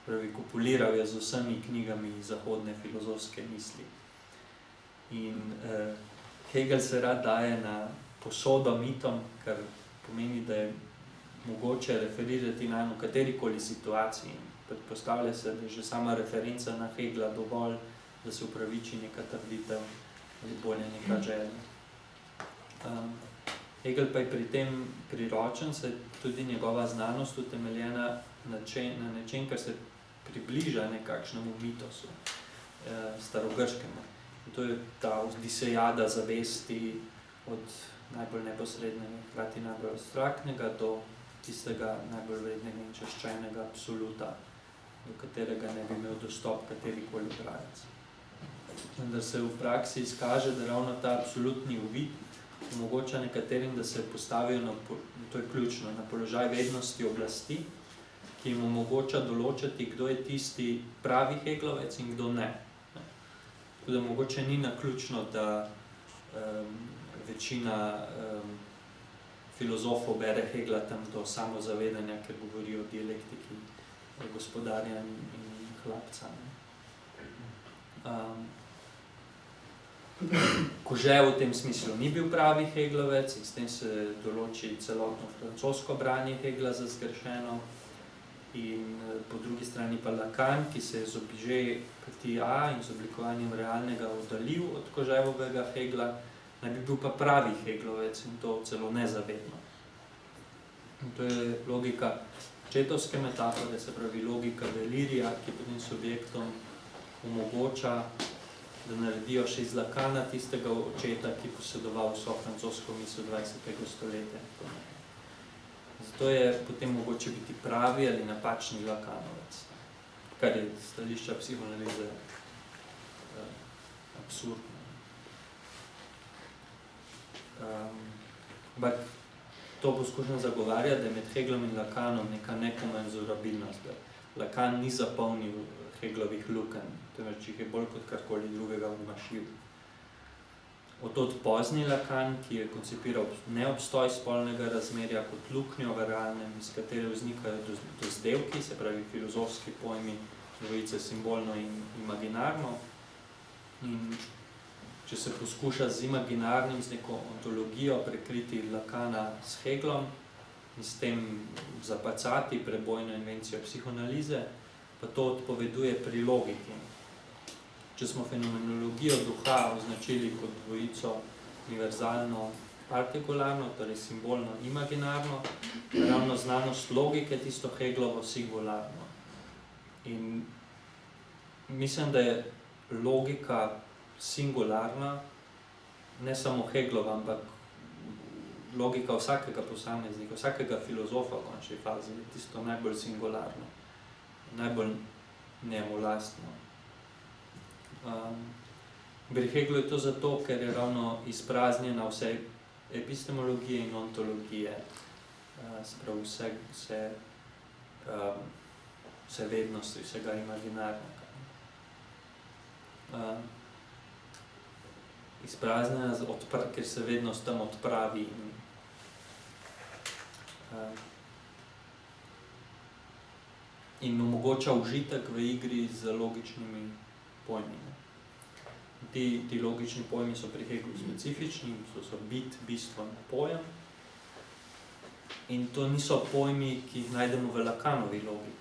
pravi, kopuliral je z vsemi knjigami zahodne filozofske misli. In Hegel se rad daje na posodo mitom, kar pomeni, da je mogoče referirati na eno katerikoli situaciji. Predpostavlja se, da je že sama referenca na Hegla dovolj, da se upraviči neka trditev ali bolje neka želja. Hegel pa je pri tem priročen, saj tudi njegova znanost utemeljena na nečem, kar se približa nekakšnemu mitosu, starogrškemu. In to je ta odisejada zavesti od najbolj neposrednega, hkrati najbolj abstraktnega do tistega najbolj vrednega in čaščenega absoluta, do katerega ne bi imel dostop katerikoli bralec. Vendar se v praksi izkaže, da ravno ta absolutni uvid omogoča nekaterim, da se postavijo, to je ključno, na položaj vednosti oblasti, ki jim omogoča določati, kdo je tisti pravi Heglovec in kdo ne. Tako da mogoče ni naključno, da večina filozofov bere Hegla tam do samozavedanja, ker govori o dialektiki gospodarja in hlapca. Kože v tem smislu ni bil pravi Heglovec in s tem se določi celotno francosko branje Hegla za zgrešeno. In po drugi strani pa Lacan, ki se je z objet in z oblikovanjem realnega oddaljil od Koževovega Hegla, naj bi bil pa pravi Heglovec in to celo nezavedno. In to je logika očetovske metafore, se pravi logika delirija, ki potem subjektom omogoča, da naredijo še iz Lacana tistega očeta, ki posedoval vso francosko misel 20. stoletja. Zato je potem mogoče biti pravi ali napačni Lacanovec, kar je stališča psihoanalize absurdno. Ampak to poskušam zagovarjati, da je med Heglom in Lacanom neka nekomenzurabilnost. Lacan ni zapolnil Heglovih lukenj, temveč jih je bolj kot karkoli drugega umašil. Od pozni Lacan, ki je koncipiral neobstoj spolnega razmerja kot luknjo v realnem, iz katere vznikajo dozdevki, se pravi filozofski pojmi, dvojice simbolno in imaginarno. In če se poskuša z imaginarnim, z neko ontologijo prekriti Lacana s Heglom in s tem zapacati prebojno invencijo psihoanalize, pa to odpoveduje pri logiki. Če smo fenomenologijo duha označili kot dvojico univerzalno partikularno, torej simbolno imaginarno, ravno znanost logike tisto Heglovo singularno. In mislim, da je logika singularna, ne samo Heglova, ampak logika vsakega posameznika, vsakega filozofa v končni fazi, je tisto najbolj singularno, najbolj njemu lastno. Pri Heglu je to zato, ker je ravno izpraznjena vse epistemologije in ontologije, sprav vse vednosti, vsega imaginarnega. Izpraznjena, ker se vednost tam odpravi in omogoča užitek v igri z logičnimi pojmi. Ti logični pojmi so pri Heglu specifični, so bit, bistvo in pojem. In to niso pojmi, ki jih najdemo v Lacanovi logiki.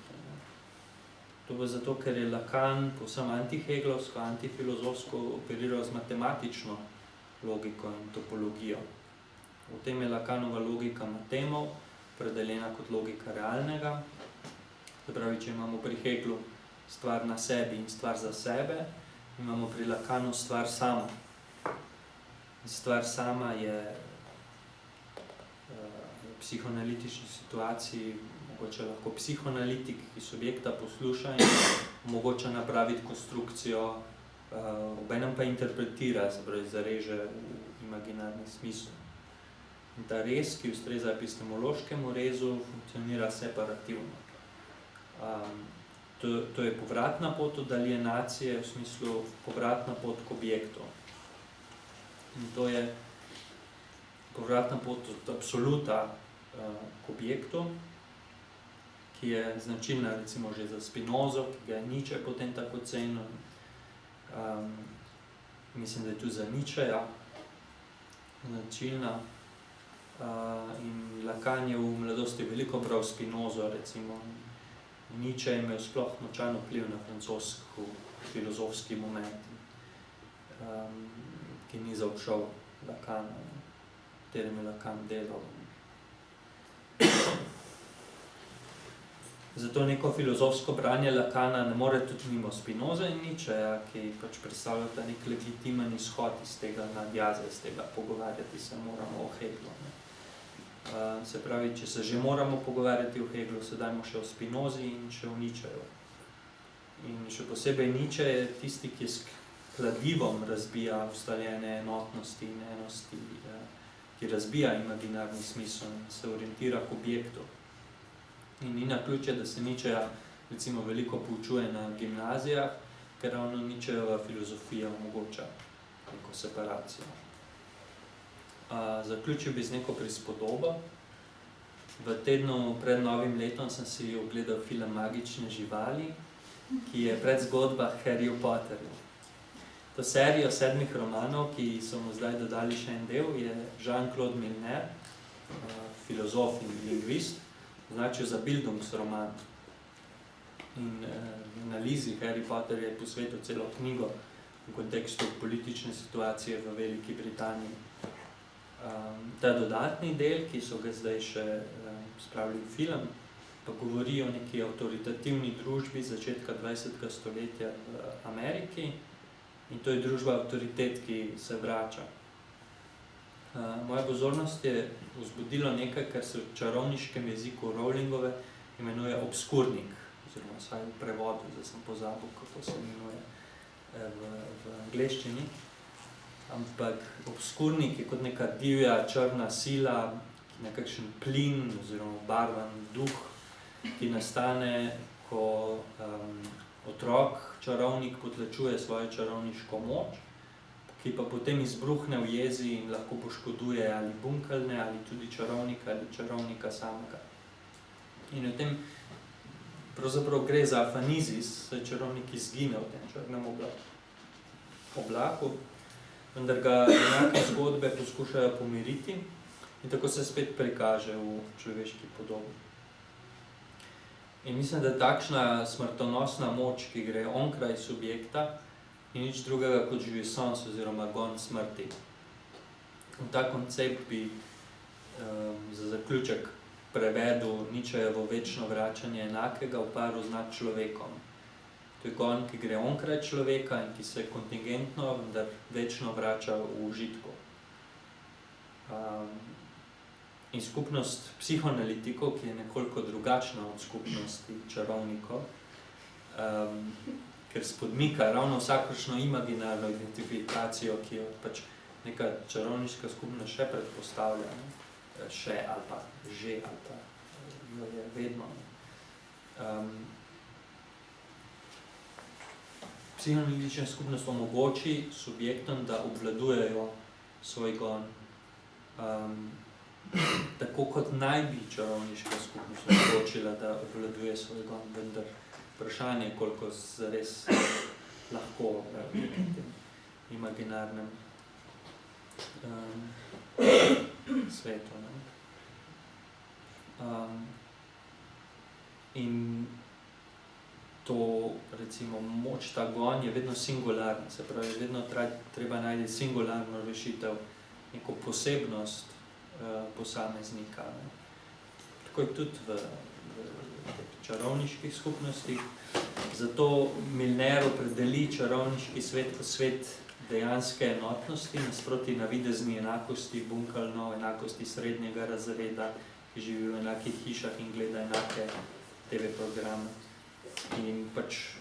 To bo zato, ker je Lacan povsem antiheglovsko, antifilozofsko operiral z matematično logiko in topologijo. V tem je Lacanova logika matemov, predeljena kot logika realnega. Se pravi, če imamo pri Heglu stvar na sebi in stvar za sebe, imamo pri Lacanu stvar sama. Stvar sama je v psihoanalitični situaciji mogoče lahko psihoanalitik, ki subjekta posluša in omogoča napraviti konstrukcijo, obenem pa interpretira, se pravi, zareže v imaginarni smisel. In ta rez, ki ustreza epistemološkemu rezu, funkcionira separativno. To je povratna pot od alienacije, v smislu povratna pot k objektu. In to je povratna pot od absoluta k objektu, ki je značilna recimo že za Spinozo, ki ga je Nietzsche potem tako cenil. Mislim, da je tudi za Nietzscheja značilna. In Lacan je v mladosti veliko bral Spinozo, recimo. Nietzsche je imel sploh močan vpliv na francoski filozofski moment, ki ni zaobšel Lacana, v katerem je Lacan delal. Zato neko filozofsko branje Lacana ne more tudi mimo Spinoza in Nietzscheja, ki pač predstavljata nek legitimen izhod iz tega nadjaza, iz tega pogovarjati se moramo o Heglu. Se pravi, če se že moramo pogovarjati o Heglu, se dajmo še o Spinozi in še o Nietzscheju. In še posebej Nietzsche je tisti, ki s kladivom razbija ustaljene enotnosti in enosti, ki razbija imaginarni smisel in se orientira k objektu. In ni naključje, da se Nietzscheja recimo veliko poučuje na gimnazijah, ker ravno Nietzschejeva filozofija omogoča neko separacijo. Zaključil bi z neko prispodobo. V tednu pred novim letom sem si ogledal film Magične živali, ki je predzgodba Harryju Potterju. To serijo 7 romanov, ki so mu zdaj dodali še en del, je Jean-Claude Milner, filozof in lingvist, označil za Bildungsroman. In v analizi Harry Potter je posvetil celo knjigo v kontekstu politične situacije v Veliki Britaniji. Ta dodatni del, ki so ga zdaj še spravili v film, pa govori o neki avtoritativni družbi začetka 20. stoletja v Ameriki in to je družba avtoritet, ki se vrača. Moja pozornost je vzbudilo nekaj, kar se v čarovniškem jeziku Rowlingove imenuje obskurnik, oziroma vsaj v prevodu, zdaj sem pozabil, kako se imenuje v angleščini. Ampak obskurnik je kot neka divja črna sila, nekakšen plin oziroma barvan duh, ki nastane, ko otrok, čarovnik potlačuje svojo čarovniško moč, ki pa potem izbruhne v jezi in lahko poškoduje ali bunkelne, ali tudi čarovnika, ali čarovnika samega. In v tem pravzaprav gre za afanizis, saj čarovnik izgine v tem črnem oblaku, vendar ga enake zgodbe poskušajo pomiriti in tako se spet prikaže v človeški podobi. In mislim, da takšna smrtonosna moč, ki gre onkraj subjekta, ni nič drugega kot jouissance oziroma gon smrti. In ta koncept bi za zaključek prevedel Nietzschejevo večno vračanje enakega v paru z nadčlovekom. To je gon, ki gre onkraj človeka in ki se kontingentno, vendar večno vrača v užitku. In skupnost psihoanalitikov, ki je nekoliko drugačna od skupnosti čarovnikov, ker spodmika ravno vsakršno imaginarno identifikacijo, ki jo pač neka čarovniška skupnost še predpostavlja, še ali pa že ali pa jo je vedno. Psihoanalitična skupnost omogoči subjektom, da obvladujejo svoj gon. Tako kot naj bi čarovniška skupnost omogočila, da obvladuje svoj gon, vendar vprašanje, koliko zares lahko v tem imaginarnem svetu. In to, recimo, moč, ta gon je vedno singularna, se pravi, vedno treba najti singularno rešitev, neko posebnost posameznika. Ne. Tako je tudi v čarovniških skupnostih. Zato Milner opredeli čarovniški svet kot svet dejanske enotnosti, nasproti navidezni enakosti, bunkalno, enakosti srednjega razreda, ki živi v enakih hišah in gleda enake TV programe. In pač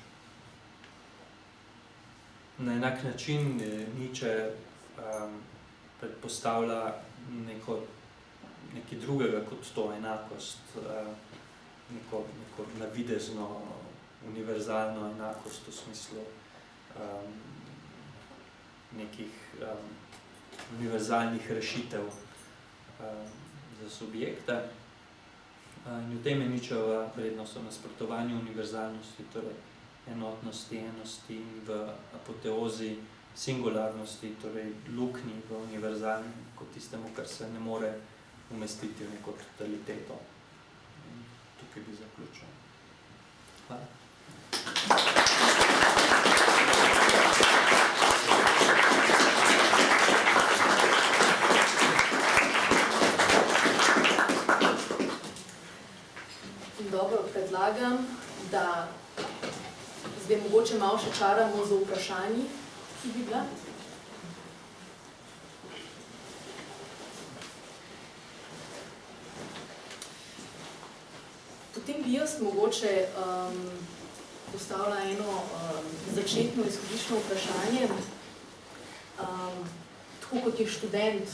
na enak način Nietzsche predpostavlja nekaj drugega kot to enakost, neko navidezno, univerzalno enakost v smislu nekih univerzalnih rešitev za subjekte. In v tem je Nietzscheva vrednost v nasprotovanju univerzalnosti, torej enotnosti, enosti in v apoteozi singularnosti, torej luknji v univerzalnem, kot tistemu, kar se ne more umestiti v neko totaliteto. In tukaj bi zaključil. Hvala. Dobro, predlagam, da zdaj mogoče malo še čaramo za vprašanji, ki bi bila. Potem bi jaz mogoče postavila eno začetno izhodiščno vprašanje. Tako kot je študent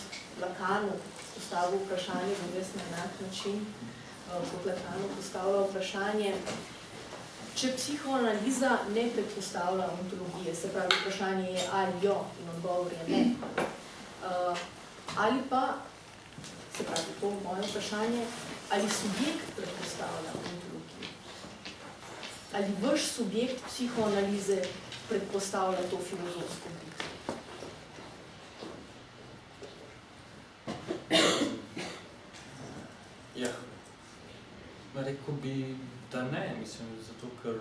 Lacanu postavil vprašanje, bom jaz na enak način kot Lacanu postavila vprašanje. Če psihoanaliza ne predpostavlja ontologije, se pravi, vprašanje je ali jo in odgovor je ne. Ali pa, se pravi, to moje vprašanje, ali subjekt predpostavlja ontologijo? Ali vaš subjekt psihoanalize predpostavlja to filozofsko dikcijo? Ja, rekel bi, da ne, mislim, zato ker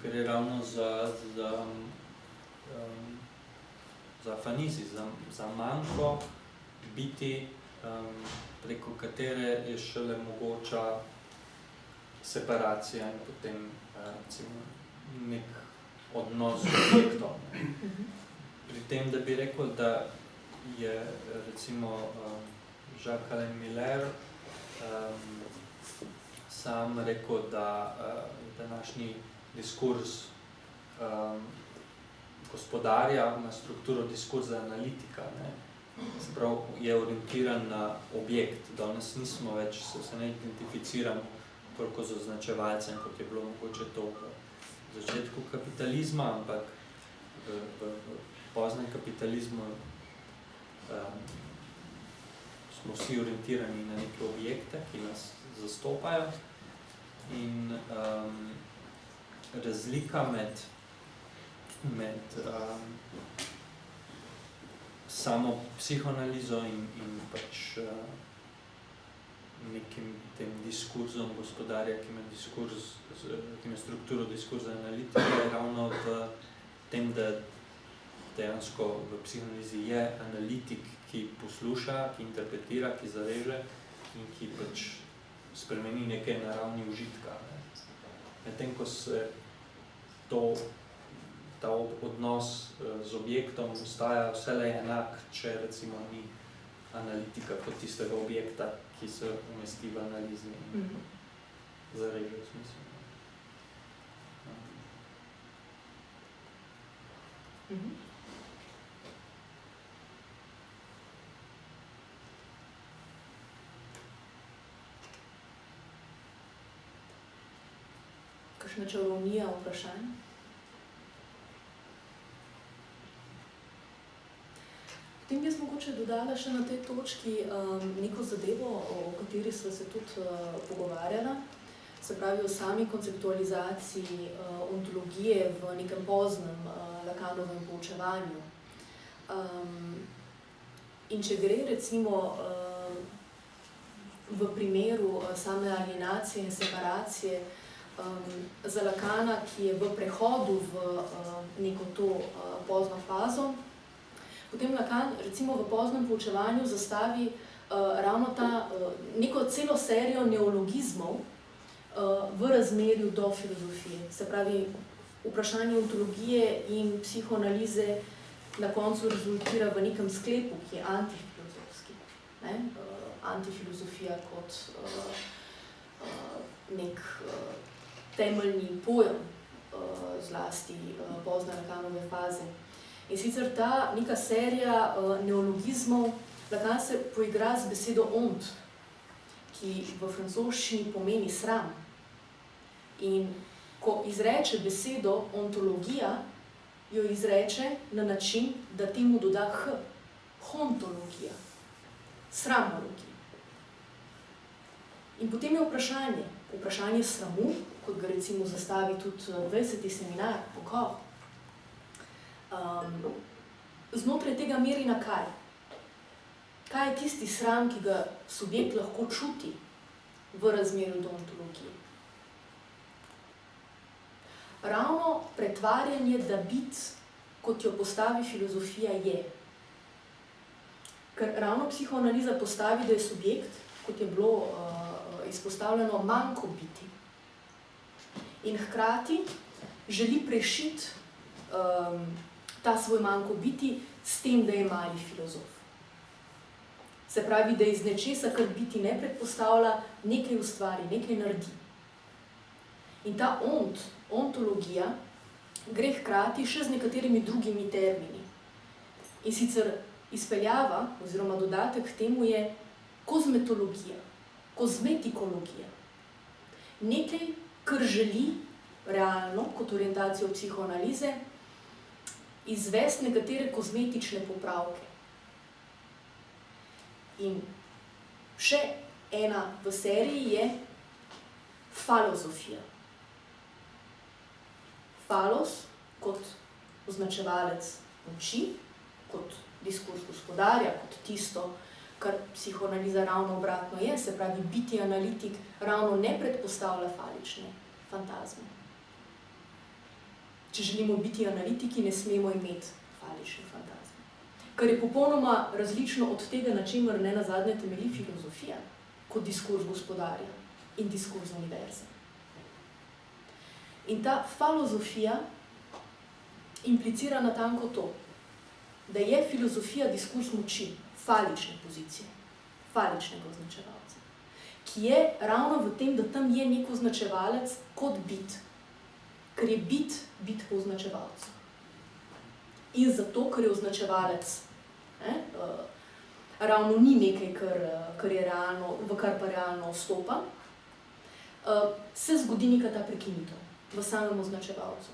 gre ravno za afanizi, za manjko biti, preko katere je šele mogoča separacija in potem recimo nek odnos z objektom. Pri tem, da bi rekel, da je recimo Jacques Miller sam rekel, da je današnji diskurs gospodarja na strukturo diskurza analitika, ne? Se pravi, je orientiran na objekt. Danes nismo več, se ne identificiramo toliko z označevalcem, kot je bilo mogoče to v začetku kapitalizma, ampak v poznem kapitalizmu smo vsi orientirani na neke objekte, ki nas zastopajo. In razlika med samo psihoanalizo in pač nekim tem diskurzom gospodarja, ki ima strukturo diskurza analitika, je ravno v tem, da dejansko v psihoanalizi je analitik, ki posluša, ki interpretira, ki zaveže in ki pač spremeni nekaj na ravni užitka. Medtem ko se ta odnos z objektom ostaja vselej enak, če recimo ni analitika kot tistega objekta, ki se umesti v analizi in zareže v smislu. Kakšna čarovnija vprašanj? Potem bi jaz mogoče dodala še na tej točki neko zadevo, o kateri sva se tudi pogovarjala, se pravi o sami konceptualizaciji ontologije v nekem poznem Lacanovem poučevanju. In če gre recimo v primeru same alienacije in separacije za Lacana, ki je v prehodu v neko to pozno fazo, potem Lacan recimo v poznem poučevanju zastavi ravno neko celo serijo neologizmov v razmerju do filozofije. Se pravi, vprašanje ontologije in psihoanalize na koncu rezultira v nekem sklepu, ki je antifilozofski. Antifilozofija kot nek temeljni pojem zlasti pozne Lacanove faze. In sicer ta neka serija neologizmov, Lacan se poigra z besedo ont, ki v francoščini pomeni sram. In ko izreče besedo ontologija, jo izreče na način, da temu doda h, hontologija, sramologija. In potem je vprašanje sramu, kot ga recimo zastavi tudi 20. seminar, Pokov. Znotraj tega meri na kaj? Kaj je tisti sram, ki ga subjekt lahko čuti v razmerju do ontologije? Ravno pretvarjanje, da bit, kot jo postavi filozofija, je. Ker ravno psihoanaliza postavi, da je subjekt, kot je bilo izpostavljeno, manko biti. In hkrati želi prešiti ta svoj manko biti s tem, da je mali filozof. Se pravi, da iz nečesa, kar biti ne predpostavlja, nekaj ustvari, nekaj naredi. In ta ontologija, gre hkrati še z nekaterimi drugimi termini. In sicer izpeljava, oziroma dodatek k temu je kozmetologija, kozmetikologija. Nekaj, kar želi realno, kot orientacijo psihoanalize, izvesti nekatere kozmetične popravke. In še ena v seriji je falozofija. Falos kot označevalec moči, kot diskurs gospodarja, kot tisto, kar psihoanaliza ravno obratno je, se pravi, biti analitik ravno ne predpostavlja falične fantazme. Če želimo biti analitiki, ne smemo imeti falične fantazme. Kar je popolnoma različno od tega, na čemer ne nazadnje temelji filozofija, kot diskurs gospodarja in diskurs univerze. In ta falozofija implicira natanko to, da je filozofija diskurs moči, falične pozicije, faličnega označevalca, ki je ravno v tem, da tam je nek označevalec kot bit, ker je bit po označevalcu. In zato, ker je označevalec ravno ni nekaj, kar je realno, v kar pa realno vstopa, se zgodi neka ta prekinitev v samem označevalcu.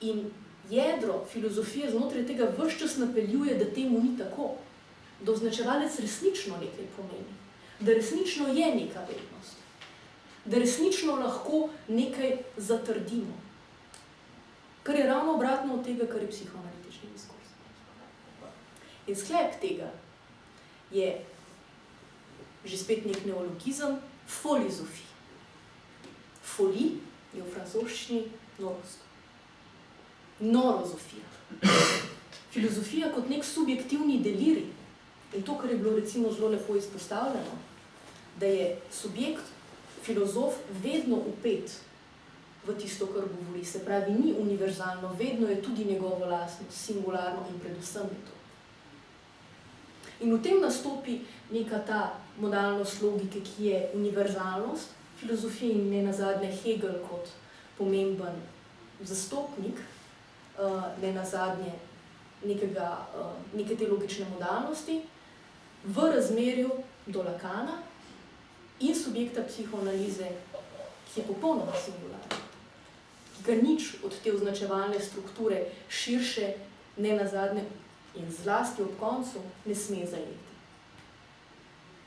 In jedro filozofije znotraj tega ves čas napeljuje, da temu ni tako, da označevalec resnično nekaj pomeni, da resnično je neka vednost, da resnično lahko nekaj zatrdimo, kar je ravno obratno od tega, kar je psihoanalitični diskurs. In sklep tega je že spet nek neologizem, folizofij. Foli je v francoščini norost. Norozofija. Filozofija kot nek subjektivni delirij. In to, kar je bilo recimo zelo lepo izpostavljeno, da je subjekt, filozof, vedno vpet v tisto, kar govori. Se pravi, ni univerzalno, vedno je tudi njegovo lastno, singularno in predvsem je to. In v tem nastopi neka ta modalnost logike, ki je univerzalnost filozofije in ne nazadnje Hegel kot pomemben zastopnik, ne nazadnje neke te logične modalnosti, v razmerju do Lacana in subjekta psihoanalize, ki je popolnoma singularno, ki ga nič od te označevalne strukture širše, ne nazadnje in zlasti ob koncu, ne sme zajeti.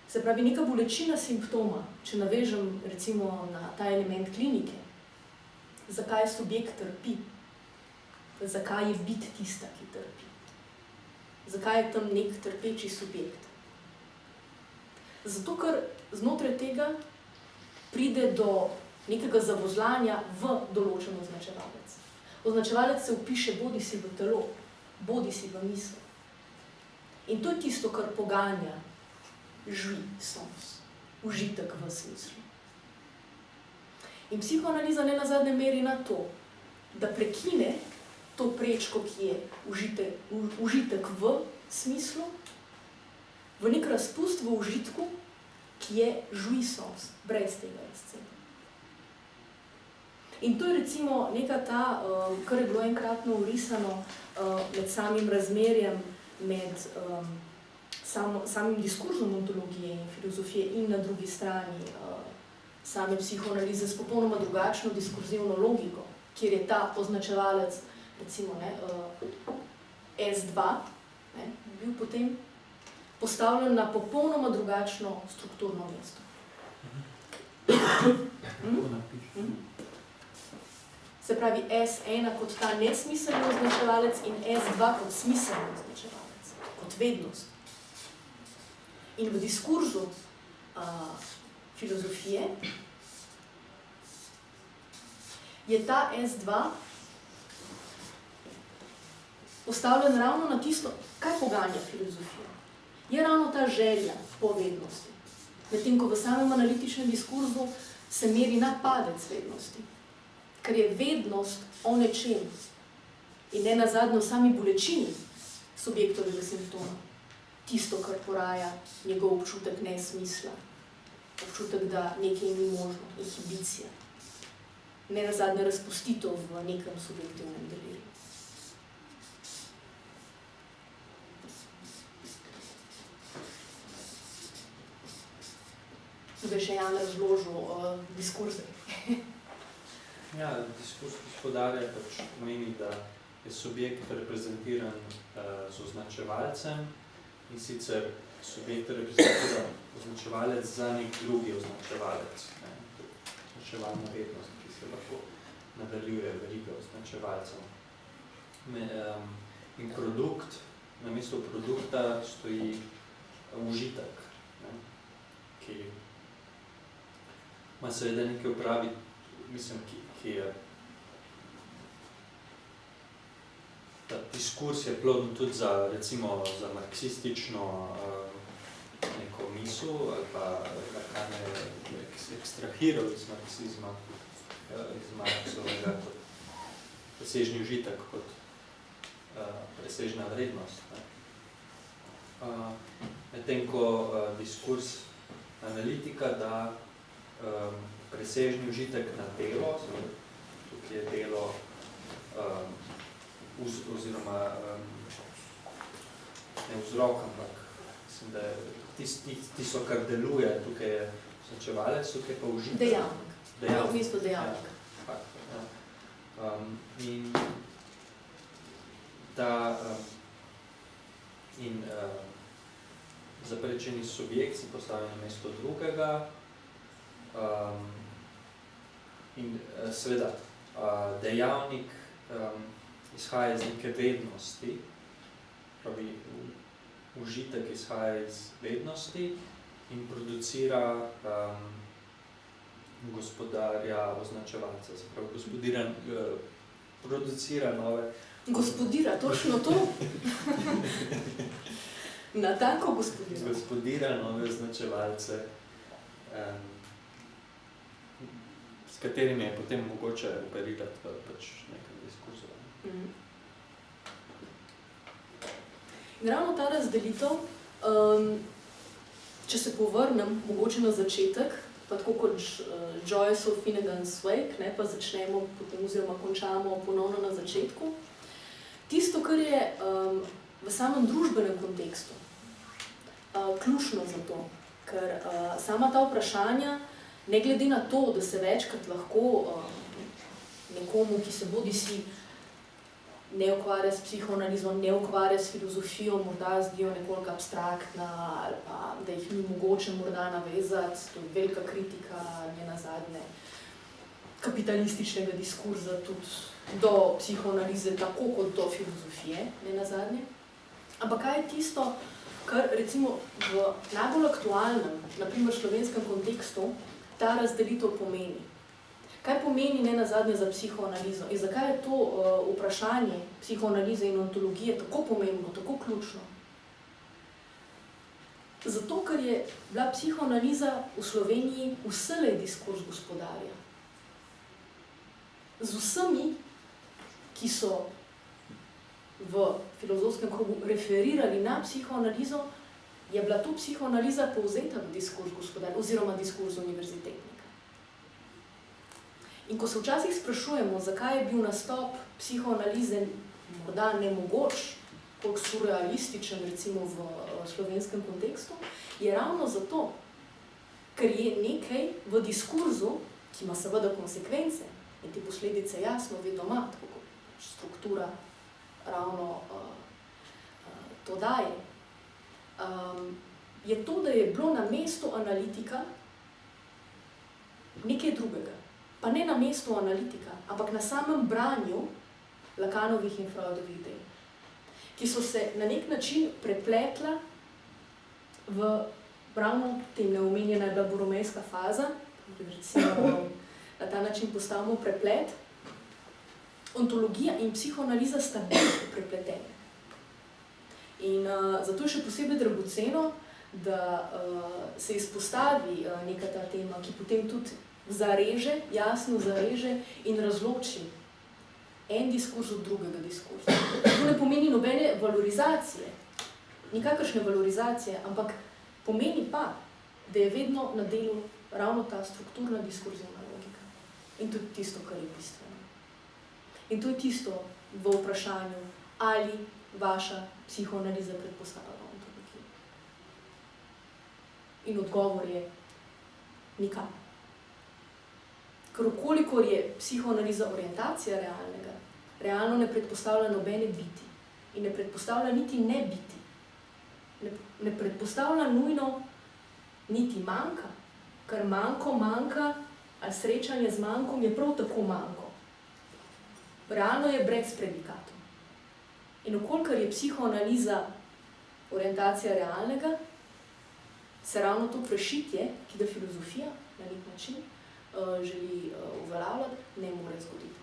Se pravi, neka bolečina simptoma, če navežem recimo na ta element klinike, zakaj subjekt trpi, zakaj je bit tista, ki trpi, zakaj je tam nek trpeči subjekt. Zato, ker znotraj tega pride do nekega zavozlanja v določen označevalec. Označevalec se vpiše bodisi v telo, bodisi v misel. In to je tisto, kar poganja jouissance, užitek v smislu. In psihoanaliza ne nazadnje meri na to, da prekine to prečko, ki je užitek v smislu, v nek razpust v užitku, ki je jouissance, brez tega razceta. In to je recimo neka ta, kar je bilo enkratno urisano med samim razmerjem med samim diskurzom ontologije in filozofije in na drugi strani same psihoanalize s popolnoma drugačno diskurzivno logiko, kjer je ta označevalec, recimo S2, bil potem postavljen na popolnoma drugačno strukturno mesto. Se pravi S1 kot ta nesmiselni označevalec in S2 kot smiselni označevalec, kot vednost. In v diskurzu filozofije je ta S2 postavljen ravno na tisto, kaj poganja filozofijo. Je ravno ta želja po vednosti. Medtem ko v samem analitičnem diskurzu se meri na padec vednosti. Ker je vednost o nečem in ne nazadnje v sami bolečini subjektovega simptoma. Tisto, kar poraja njegov občutek nesmisla, občutek, da nekaj ni možno, inhibicija. Ne nazadnje razpustitev v nekem subjektivnem delirju. Tukaj še Jan razložil diskurze. Ja, diskurs podarja pač pomeni, da je subjekt reprezentiran z označevalcem in sicer subjekt reprezentira označevalec za nek drugi označevalec. Označevalna vednost, ki se lahko nadaljuje veriga označevalcev. In produkt, na mesto produkta stoji užitek, ki ima seveda nekaj upravi, mislim, ki je ta diskurs je ploden tudi za, recimo, za marksistično neko misel ali pa kar ne ekstrahiral iz marksizma, iz Marksovega kot presežni užitek, kot presežna vrednost. Medtem ko diskurs analitika da presežni užitek na delo, tukaj je delo oziroma ne vzrok, ampak mislim, da je tisto, kar deluje, tukaj je označevalec, tukaj pa užitek. Dejavnik. V mesto dejavnik. In da zaprečeni subjekt se postavi na mesto drugega, in seveda dejavnik izhaja iz neke vednosti, pravi užitek izhaja iz vednosti in producira gospodarja označevalca, se pravi producira nove... Gospodira, točno to? Natanko gospodira. Gospodira nove označevalce, s katerimi je potem mogoče operirati pač nekaj diskurzov. In ravno ta razdelitev, če se povrnem mogoče na začetek, pa tako kot Joyceov Finnegan's Wake, pa začnemo potem oziroma končamo ponovno na začetku. Tisto, kar je v samem družbenem kontekstu ključno za to, ker sama ta vprašanja, ne glede na to, da se večkrat lahko nekomu, ki se bodisi ne ukvarja s psihoanalizo, ne ukvarja s filozofijo, morda zdijo nekoliko abstraktna ali pa, da jih ni mogoče morda navezati, to je velika kritika, ne nazadnje, kapitalističnega diskurza tudi do psihoanalize, tako kot do filozofije, ne nazadnje. Ampak kaj je tisto, kar recimo v najbolj aktualnem, naprimer slovenskem kontekstu, ta razdelitev pomeni? Kaj pomeni nenazadnje za psihoanalizo in zakaj je to vprašanje psihoanalize in ontologije tako pomembno, tako ključno? Zato, ker je bila psihoanaliza v Sloveniji vselej diskurz gospodarja. Z vsemi, ki so v filozofskem krogu referirali na psihoanalizo, je bila to psihoanaliza povzeta v diskurs gospodarja oziroma diskurs univerzitetnika. In ko se včasih sprašujemo, zakaj je bil nastop psihoanalize morda nemogoč, koliko surrealističen recimo v slovenskem kontekstu, je ravno zato, ker je nekaj v diskurzu, ki ima seveda konsekvence in te posledice jasno vedno ima, tako kot struktura ravno to daje, je to, da je bilo na mestu analitika nekaj drugega. Pa ne na mestu analitika, ampak na samem branju Lakanovih in Freudovih del, ki so se na nek način prepletla v ravno tem neomenjena je bila boromejska faza, recimo na ta način postavimo preplet. Ontologija in psihoanaliza sta prepletene. In zato je še posebej dragoceno, da se izpostavi neka ta tema, ki potem tudi zareže, jasno zareže in razloči en diskurs od drugega diskursa. To ne pomeni nobene valorizacije, nikakršne valorizacije, ampak pomeni pa, da je vedno na delu ravno ta strukturna diskurzivna logika. In tudi tisto, kar je bistveno. In to je tisto v vprašanju, ali vaša psihoanaliza predpostavlja ontologijo. In odgovor je nikam. Ker okolikor je psihoanaliza orientacija realnega, realno ne predpostavlja nobene biti in ne predpostavlja niti ne biti. Ne predpostavlja nujno niti manjka, ker manjka, ali srečanje z manjkom je prav tako manjko. Realno je brez predikatov. In okolikor je psihoanaliza orientacija realnega, se ravno to prešitje, ki ga filozofija na nek način želi uveljavljati, ne more zgoditi.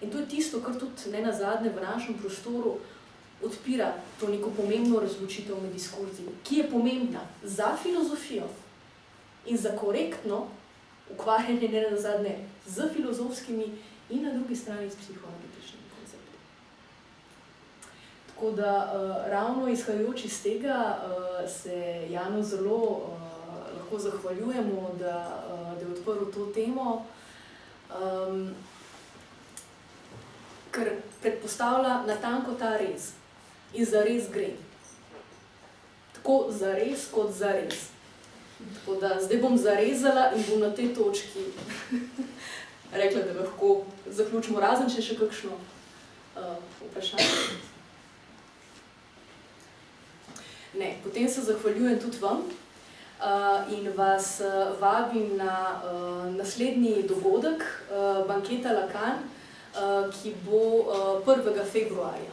In to je tisto, kar tudi nenazadnje v našem prostoru odpira to neko pomembno razločitev med diskurzi, ki je pomembna za filozofijo in za korektno ukvarjanje nenazadnje z filozofskimi in na drugi strani s psihoanalitičnimi koncepti. Tako da ravno izhajajoč iz tega se Janu zelo lahko zahvaljujemo, da je odprl to temo, ker predpostavlja natanko ta rez in zares gre. Tako zares kot zares. Tako da zdaj bom zarezala in bom na tej točki rekla, da lahko zaključimo, razen če še kakšno vprašanje. Ne, potem se zahvaljujem tudi vam in vas vabim na naslednji dogodek Banketa Lacan, ki bo 1. februarja.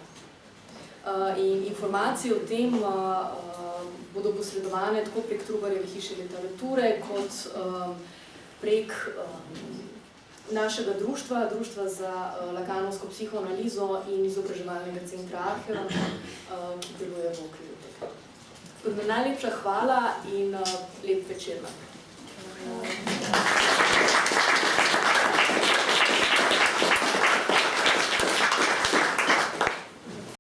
In informacije o tem bodo posredovane tako prek Trubarjeve hiše literature, kot prek našega društva, Društva za lakanovsko psihoanalizo in izobraževalnega centra Arheon, ki deluje v okviru tega. Najlepša hvala in lep večer.